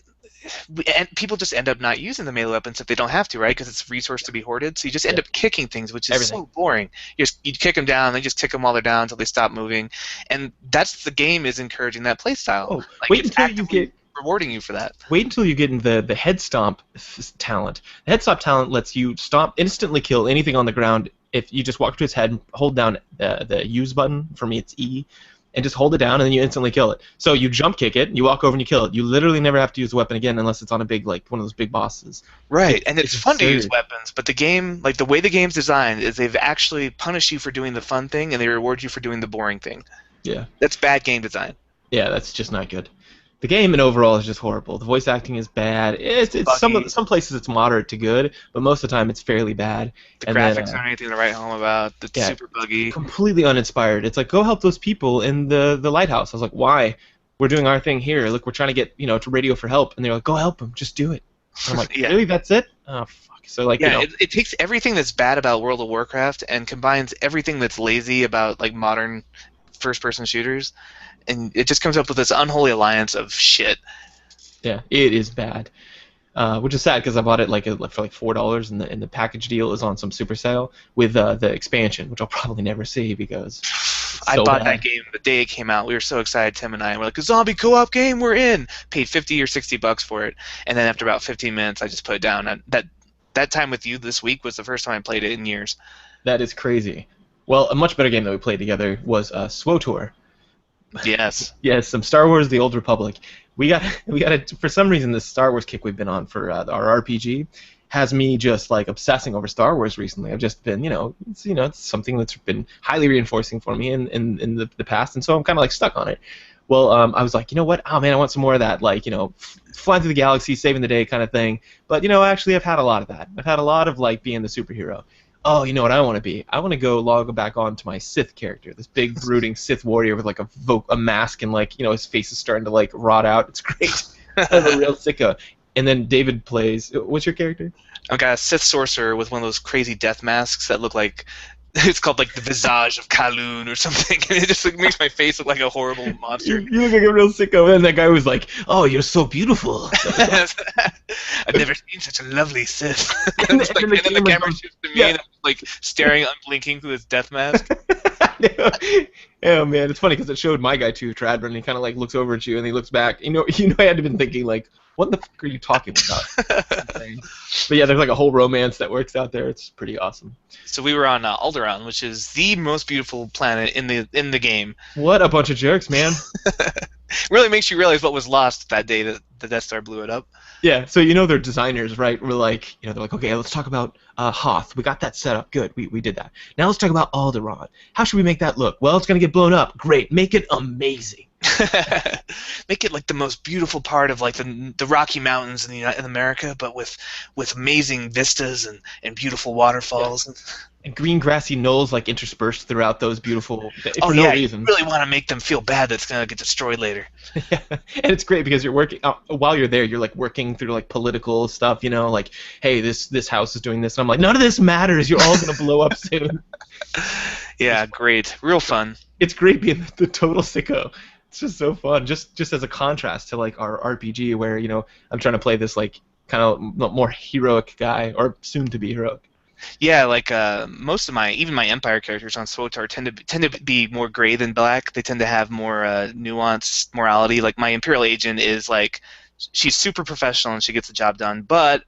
And people just end up not using the melee weapons if they don't have to, right? Because it's resource to be hoarded. So you just end up kicking things, which is so boring. You kick them down, they just kick them while they're down until they stop moving, and that's the game is encouraging that play style. Oh, like wait until you get rewarding you for that. Wait until you get in the head stomp talent. The head stomp talent lets you instantly kill anything on the ground if you just walk to its head and hold down the use button. For me, it's E. And just hold it down, and then you instantly kill it. So you jump kick it, you walk over and you kill it. You literally never have to use the weapon again unless it's on a big, like one of those big bosses. Right, and it's fun to use weapons, but the game, like the way the game's designed, is they've actually punished you for doing the fun thing, and they reward you for doing the boring thing. Yeah. That's bad game design. Yeah, that's just not good. The game in overall is just horrible. The voice acting is bad. It's some places it's moderate to good, but most of the time it's fairly bad. The graphics aren't anything to write home about. It's super buggy. Completely uninspired. It's like go help those people in the lighthouse. I was like, why? We're doing our thing here. Look, we're trying to get to radio for help, and they're like, go help them. Just do it. And I'm like, really? That's it? Oh fuck. So like it takes everything that's bad about World of Warcraft and combines everything that's lazy about like modern first-person shooters. And it just comes up with this unholy alliance of shit. Yeah, it is bad, which is sad because I bought it for like $4, and the package deal is on some super sale with the expansion, which I'll probably never see because I bought that game the day it came out. We were so excited, Tim and I. We're like, a zombie co-op game, we're in. Paid $50 or $60 for it, and then after about 15 minutes, I just put it down. And that time with you this week was the first time I played it in years. That is crazy. Well, a much better game that we played together was SWTOR. Yes. Yes, some Star Wars: The Old Republic. We got for some reason this Star Wars kick we've been on for our RPG has me just like obsessing over Star Wars recently. I've just been it's something that's been highly reinforcing for me in the past, and so I'm kind of like stuck on it. Well, I was like, you know what? Oh man, I want some more of that, like flying through the galaxy, saving the day kind of thing. But actually, I've had a lot of that. I've had a lot of like being the superhero. Oh, you know what I want to be? I want to go log back on to my Sith character, this big brooding Sith warrior with like a mask and like his face is starting to like rot out. It's great. I'm a real sicko. And then David plays. What's your character? I've got a Sith sorcerer with one of those crazy death masks that look like. It's called like the Visage of Kaloon or something, and it just like, makes my face look like a horrible monster. You look like a real sicko, and that guy was like, "Oh, you're so beautiful." I've never seen such a lovely Sith. and then the camera shifts to me, and I'm like staring, unblinking through his death mask. Oh man, it's funny because it showed my guy too, Tradman, and he kind of like looks over at you, and he looks back. I had to been thinking like, what the fuck are you talking about? But yeah, there's like a whole romance that works out there. It's pretty awesome. So we were on Alderaan, which is the most beautiful planet in the game. What a bunch of jerks, man! Really makes you realize what was lost that day that the Death Star blew it up. Yeah, so their designers, right? Were like, they're like, okay, let's talk about Hoth. We got that set up. Good, we did that. Now let's talk about Alderaan. How should we make that look? Well, it's gonna get blown up. Great, make it amazing. Make it like the most beautiful part of like the Rocky Mountains in America, but with amazing vistas and beautiful Yeah. waterfalls. And green grassy knolls like interspersed throughout those beautiful Oh for no yeah, you reason. really want to make them feel bad that's gonna get destroyed later. Yeah, and it's great because you're working while you're there. You're like working through like political stuff, like, hey, this house is doing this, and I'm like, none of this matters. You're all gonna blow up soon. Yeah, great, real fun. It's great being the total sicko. It's just so fun. Just as a contrast to like our RPG, where I'm trying to play this like kind of more heroic guy or soon to be heroic. Yeah, like most of even my Empire characters on SWTOR tend to be more gray than black. They tend to have more nuanced morality. Like my Imperial agent is like she's super professional and she gets the job done, but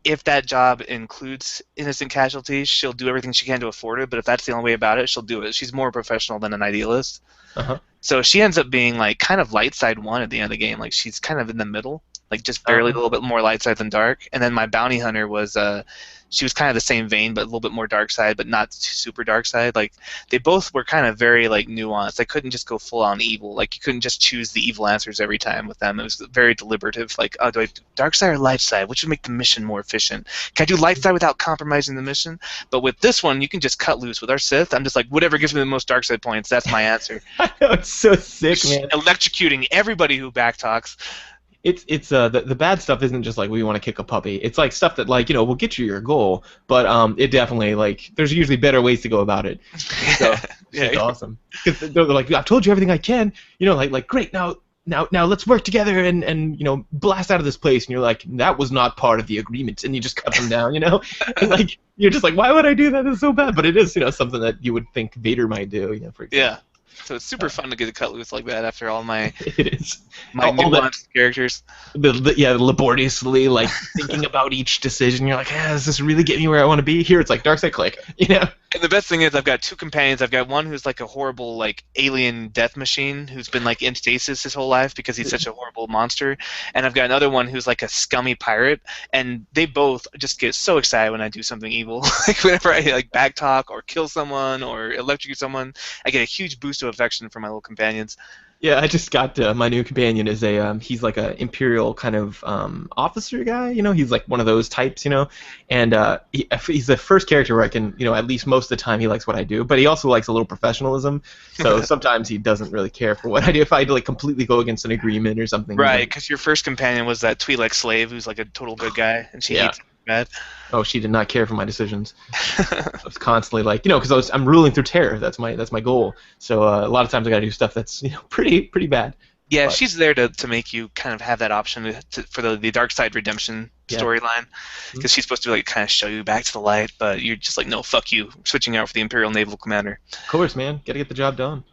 if that job includes innocent casualties, she'll do everything she can to afford it. But if that's the only way about it, she'll do it. She's more professional than an idealist. Uh-huh. So she ends up being like kind of light side one at the end of the game. Like she's kind of in the middle, like just barely a little bit more light side than dark. And then my bounty hunter was she was kind of the same vein, but a little bit more dark side, but not super dark side. Like they both were kind of very like nuanced. They couldn't just go full on evil. Like you couldn't just choose the evil answers every time with them. It was very deliberative. Like, oh, do I do dark side or light side? Which would make the mission more efficient? Can I do light side without compromising the mission? But with this one, you can just cut loose. With our Sith, I'm just like, whatever gives me the most dark side points, that's my answer. I know, it's so sick, man. Electrocuting everybody who backtalks. It's the bad stuff isn't just like we want to kick a puppy. It's like stuff that like will get you your goal, but it definitely like there's usually better ways to go about it. So it's awesome because they're like, I've told you everything I can. Like great, now let's work together and blast out of this place. And you're like, that was not part of the agreement, and you just cut them down. And like you're just like, why would I do that? It's so bad, but it is something that you would think Vader might do. For example. Yeah. So it's super fun to get a cut loose like that after all my it is my nuanced characters. Laboriously like thinking about each decision. You're like, does this really get me where I want to be? Here it's like dark side click. And the best thing is I've got two companions. I've got one who's like a horrible like alien death machine who's been like in stasis his whole life because he's such a horrible monster. And I've got another one who's like a scummy pirate. And they both just get so excited when I do something evil. Like whenever I like backtalk or kill someone or electrocute someone, I get a huge boost of affection from my little companions. Yeah, I just got my new companion is he's like a Imperial kind of officer guy, he's like one of those types, and he's the first character where I can, at least most of the time he likes what I do, but he also likes a little professionalism, so sometimes he doesn't really care for what I do if I like completely go against an agreement or something. Right, because your first companion was that Twi'lek slave who's like a total good guy, and she hates him bad. Oh, she did not care for my decisions. I was constantly like, because I'm ruling through terror. That's my goal. So a lot of times I got to do stuff that's pretty bad. Yeah, but she's there to make you kind of have that option for the dark side redemption storyline, because she's supposed to like kind of show you back to the light, but you're just like, no, fuck you, switching out for the Imperial Naval Commander. Of course, man, got to get the job done.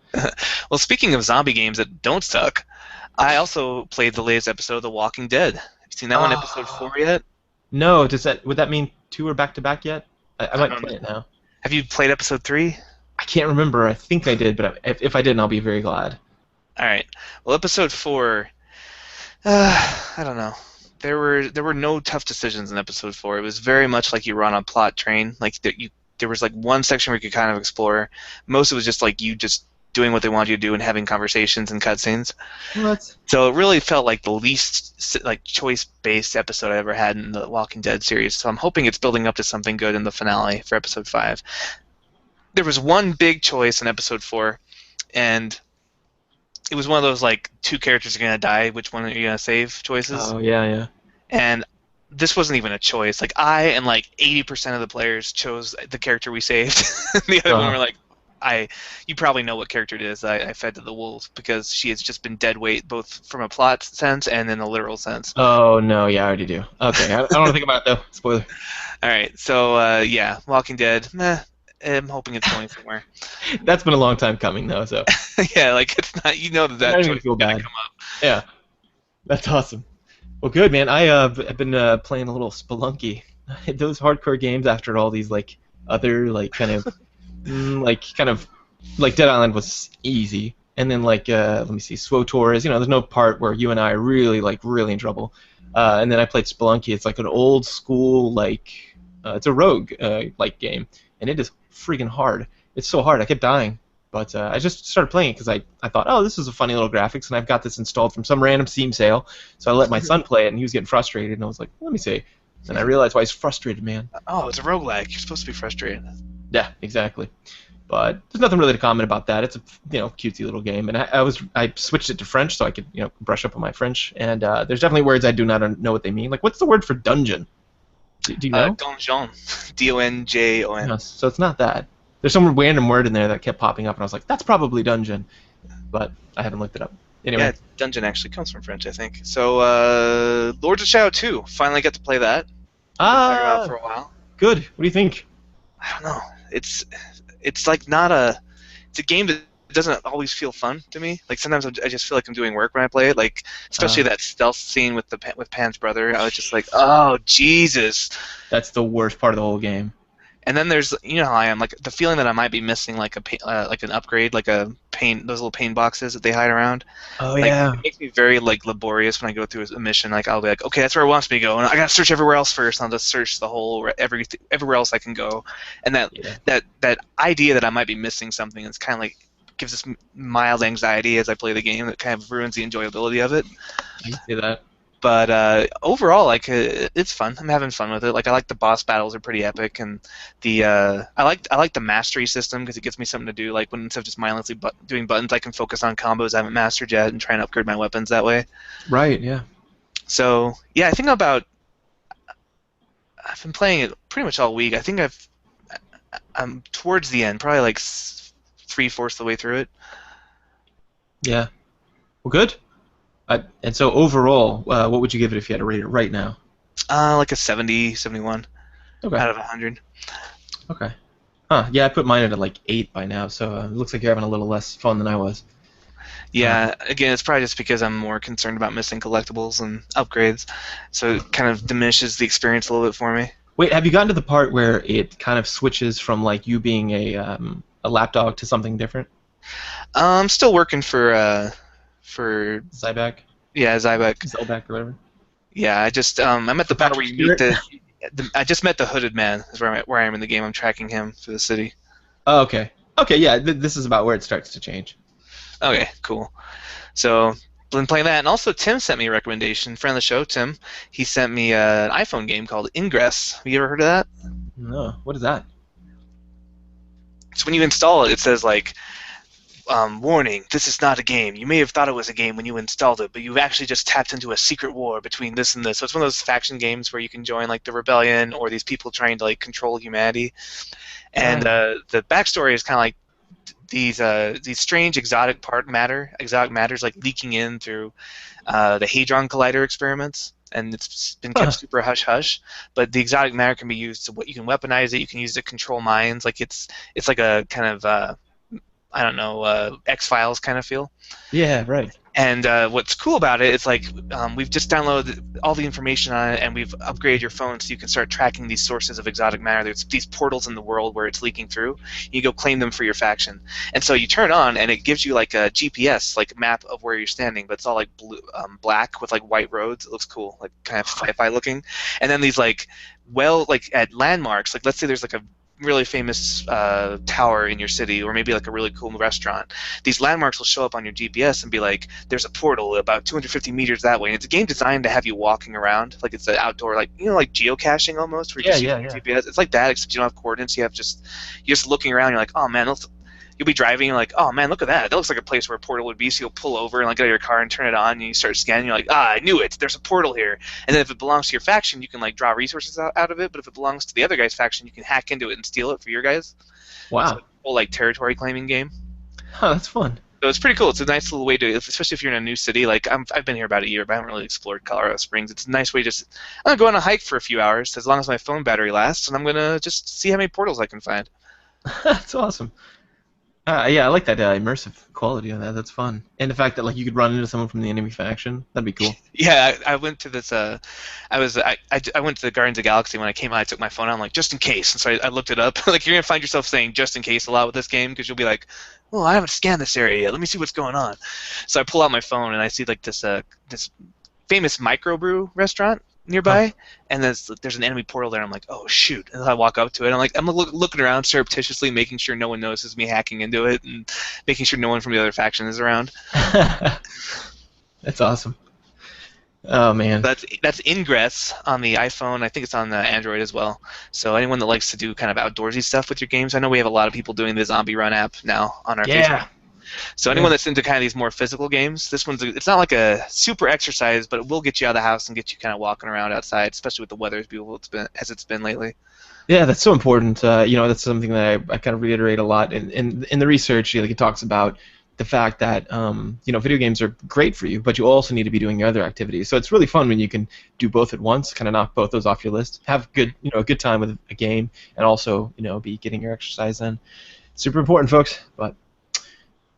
Well, speaking of zombie games that don't suck, I also played the latest episode of The Walking Dead. Have you seen that one, episode 4 yet? No, would that mean 2 are back to back yet? I might play it now. Have you played episode 3? I can't remember. I think I did, but if I didn't, I'll be very glad. All right. Well, episode 4. I don't know. There were no tough decisions in episode 4. It was very much like you were on a plot train. Like there was like one section where you could kind of explore. Most of it was just like you just doing what they wanted you to do and having conversations and cutscenes. What? So it really felt like the least like choice-based episode I ever had in the Walking Dead series. So I'm hoping it's building up to something good in the finale for episode 5. There was one big choice in episode 4, and it was one of those like 2 characters are gonna die. Which one are you gonna save? Choices. Oh yeah. And this wasn't even a choice. Like I and like 80% of the players chose the character we saved. The other one were like, you probably know what character it is. I fed to the wolves because she has just been dead weight, both from a plot sense and in a literal sense. Oh no, yeah, I already do. Okay, I don't want to think about it though. Spoiler. All right, so yeah, Walking Dead. Meh. I'm hoping it's going somewhere. That's been a long time coming though, so. Yeah, like it's not. That choice is gonna come up. Yeah, that's awesome. Well, good man. I've been playing a little Spelunky. Those hardcore games after all these like other like kind of like Dead Island was easy, and then like let me see, SWTOR is there's no part where you and I are really in trouble, and then I played Spelunky. It's like an old school like it's a rogue like game, and it is freaking hard. It's so hard. I kept dying, But I just started playing it because I thought, oh, this is a funny little graphics, and I've got this installed from some random Steam sale. So I let my son play it, and he was getting frustrated, and I was like, let me see. And I realized why he's frustrated, man. Oh, it's a roguelike. You're supposed to be frustrated. Yeah, exactly. But there's nothing really to comment about that. It's a cutesy little game, and I switched it to French so I could brush up on my French. And there's definitely words I do not know what they mean. Like, what's the word for dungeon? Do you know? Donjon. Donjon. No, so it's not that. There's some random word in there that kept popping up, and I was like, that's probably dungeon. But I haven't looked it up. Anyway. Yeah, dungeon actually comes from French, I think. So, Lords of Shadow 2. Finally got to play that. Ah, for a while. Good. What do you think? I don't know. It's like not a. It's a game that doesn't always feel fun to me. Like sometimes I just feel like I'm doing work when I play it. Like especially that stealth scene with Pan's brother. I was just like, oh Jesus. That's the worst part of the whole game. And then there's, you know how I am, like the feeling that I might be missing like like an upgrade, like a paint, those little paint boxes that they hide around. Oh like, yeah. It makes me very like laborious when I go through a mission. Like I'll be like, okay, that's where it wants me to go, and I gotta search everywhere else first. And I'll just search the whole everywhere else I can go. And that idea that I might be missing something, it's kind of like gives this mild anxiety as I play the game. That kind of ruins the enjoyability of it. I can see that. But overall, like it's fun. I'm having fun with it. Like I like the boss battles are pretty epic, and I like the mastery system because it gives me something to do. Like when instead of just mindlessly doing buttons, I can focus on combos I haven't mastered yet and try and upgrade my weapons that way. Right. Yeah. So yeah, I think I've been playing it pretty much all week. I think I'm towards the end, probably like 3/4 of the way through it. Yeah. Well, good. And so overall, what would you give it if you had to rate it right now? Like a 70, 71 Okay. out of 100. Okay. Huh. Yeah, I put mine at like 8 by now, so it looks like you're having a little less fun than I was. Yeah, again, it's probably just because I'm more concerned about missing collectibles and upgrades, so it kind of diminishes the experience a little bit for me. Wait, have you gotten to the part where it kind of switches from like you being a lapdog to something different? I'm still working for Zyback? yeah, Zybeck. Zelback or whatever? Yeah, I'm at the part where you meet Spirit? I just met the Hooded Man. Is where I am in the game. I'm tracking him through the city. Oh, okay. Okay, yeah, this is about where it starts to change. Okay, cool. So been playing that, and also Tim sent me a recommendation. Friend of the show, Tim. He sent me an iPhone game called Ingress. Have you ever heard of that? No, what is that? So when you install it, it says like, warning, this is not a game. You may have thought it was a game when you installed it, but you've actually just tapped into a secret war between this and this. So it's one of those faction games where you can join like the rebellion or these people trying to like control humanity. And the backstory is kind of like these strange exotic matters like leaking in through the Hadron Collider experiments. And it's been kept super hush hush, but the exotic matter can be used to what you can weaponize it. You can use it to control minds. Like it's like a kind of I don't know, X-Files kind of feel. Yeah, right. And what's cool about it, it's like we've just downloaded all the information on it, and we've upgraded your phone so you can start tracking these sources of exotic matter. There's these portals in the world where it's leaking through. You go claim them for your faction. And so you turn on, and it gives you like a GPS, like map of where you're standing, but it's all like black with like white roads. It looks cool, like kind of sci-fi looking. And then these like at landmarks, like let's say there's like a really famous tower in your city, or maybe like a really cool restaurant. These landmarks will show up on your GPS and be like, there's a portal about 250 meters that way. And it's a game designed to have you walking around, like it's an outdoor, like like geocaching almost, where you just use GPS. It's like that, except you don't have coordinates. You're just looking around. You're like, oh man, you'll be driving and you're like, oh man, look at that. That looks like a place where a portal would be. So you'll pull over and like get out of your car and turn it on, and you start scanning. You're like, I knew it. There's a portal here. And then if it belongs to your faction, you can like draw resources out of it. But if it belongs to the other guy's faction, you can hack into it and steal it for your guys. Wow. It's a whole like territory claiming game. Huh, that's fun. So it's pretty cool. It's a nice little way to, especially if you're in a new city. Like I've been here about a year, but I haven't really explored Colorado Springs. It's a nice way I'm gonna go on a hike for a few hours, as long as my phone battery lasts, and I'm gonna just see how many portals I can find. That's awesome. Yeah, I like that immersive quality of that. That's fun, and the fact that like you could run into someone from the enemy faction. That'd be cool. Yeah, I went to this. I went to the Guardians of the Galaxy when I came out. I took my phone out. I'm like, just in case, and so I looked it up. Like you're gonna find yourself saying just in case a lot with this game, because you'll be like, well, I haven't scanned this area yet. Let me see what's going on. So I pull out my phone and I see like this famous microbrew restaurant. nearby, and there's an enemy portal there. I'm like, oh shoot! And I walk up to it. I'm looking around surreptitiously, making sure no one notices me hacking into it, and making sure no one from the other faction is around. That's awesome. Oh man. That's Ingress on the iPhone. I think it's on Android as well. So anyone that likes to do kind of outdoorsy stuff with your games, I know we have a lot of people doing the Zombie Run app now on our Facebook. So anyone that's into kind of these more physical games, this one's it's not like a super exercise, but it will get you out of the house and get you kind of walking around outside, especially with the weather as beautiful as it's been lately. Yeah, that's so important. That's something that I kind of reiterate a lot in the research. Like it talks about the fact that video games are great for you, but you also need to be doing other activities. So it's really fun when you can do both at once, kind of knock both those off your list, have a good time with a game, and also be getting your exercise in. Super important, folks. But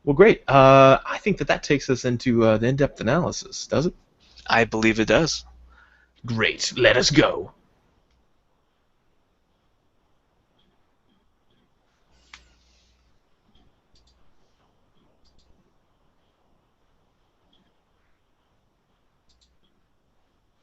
well, great. I think that takes us into the in-depth analysis, does it? I believe it does. Great. Let us go.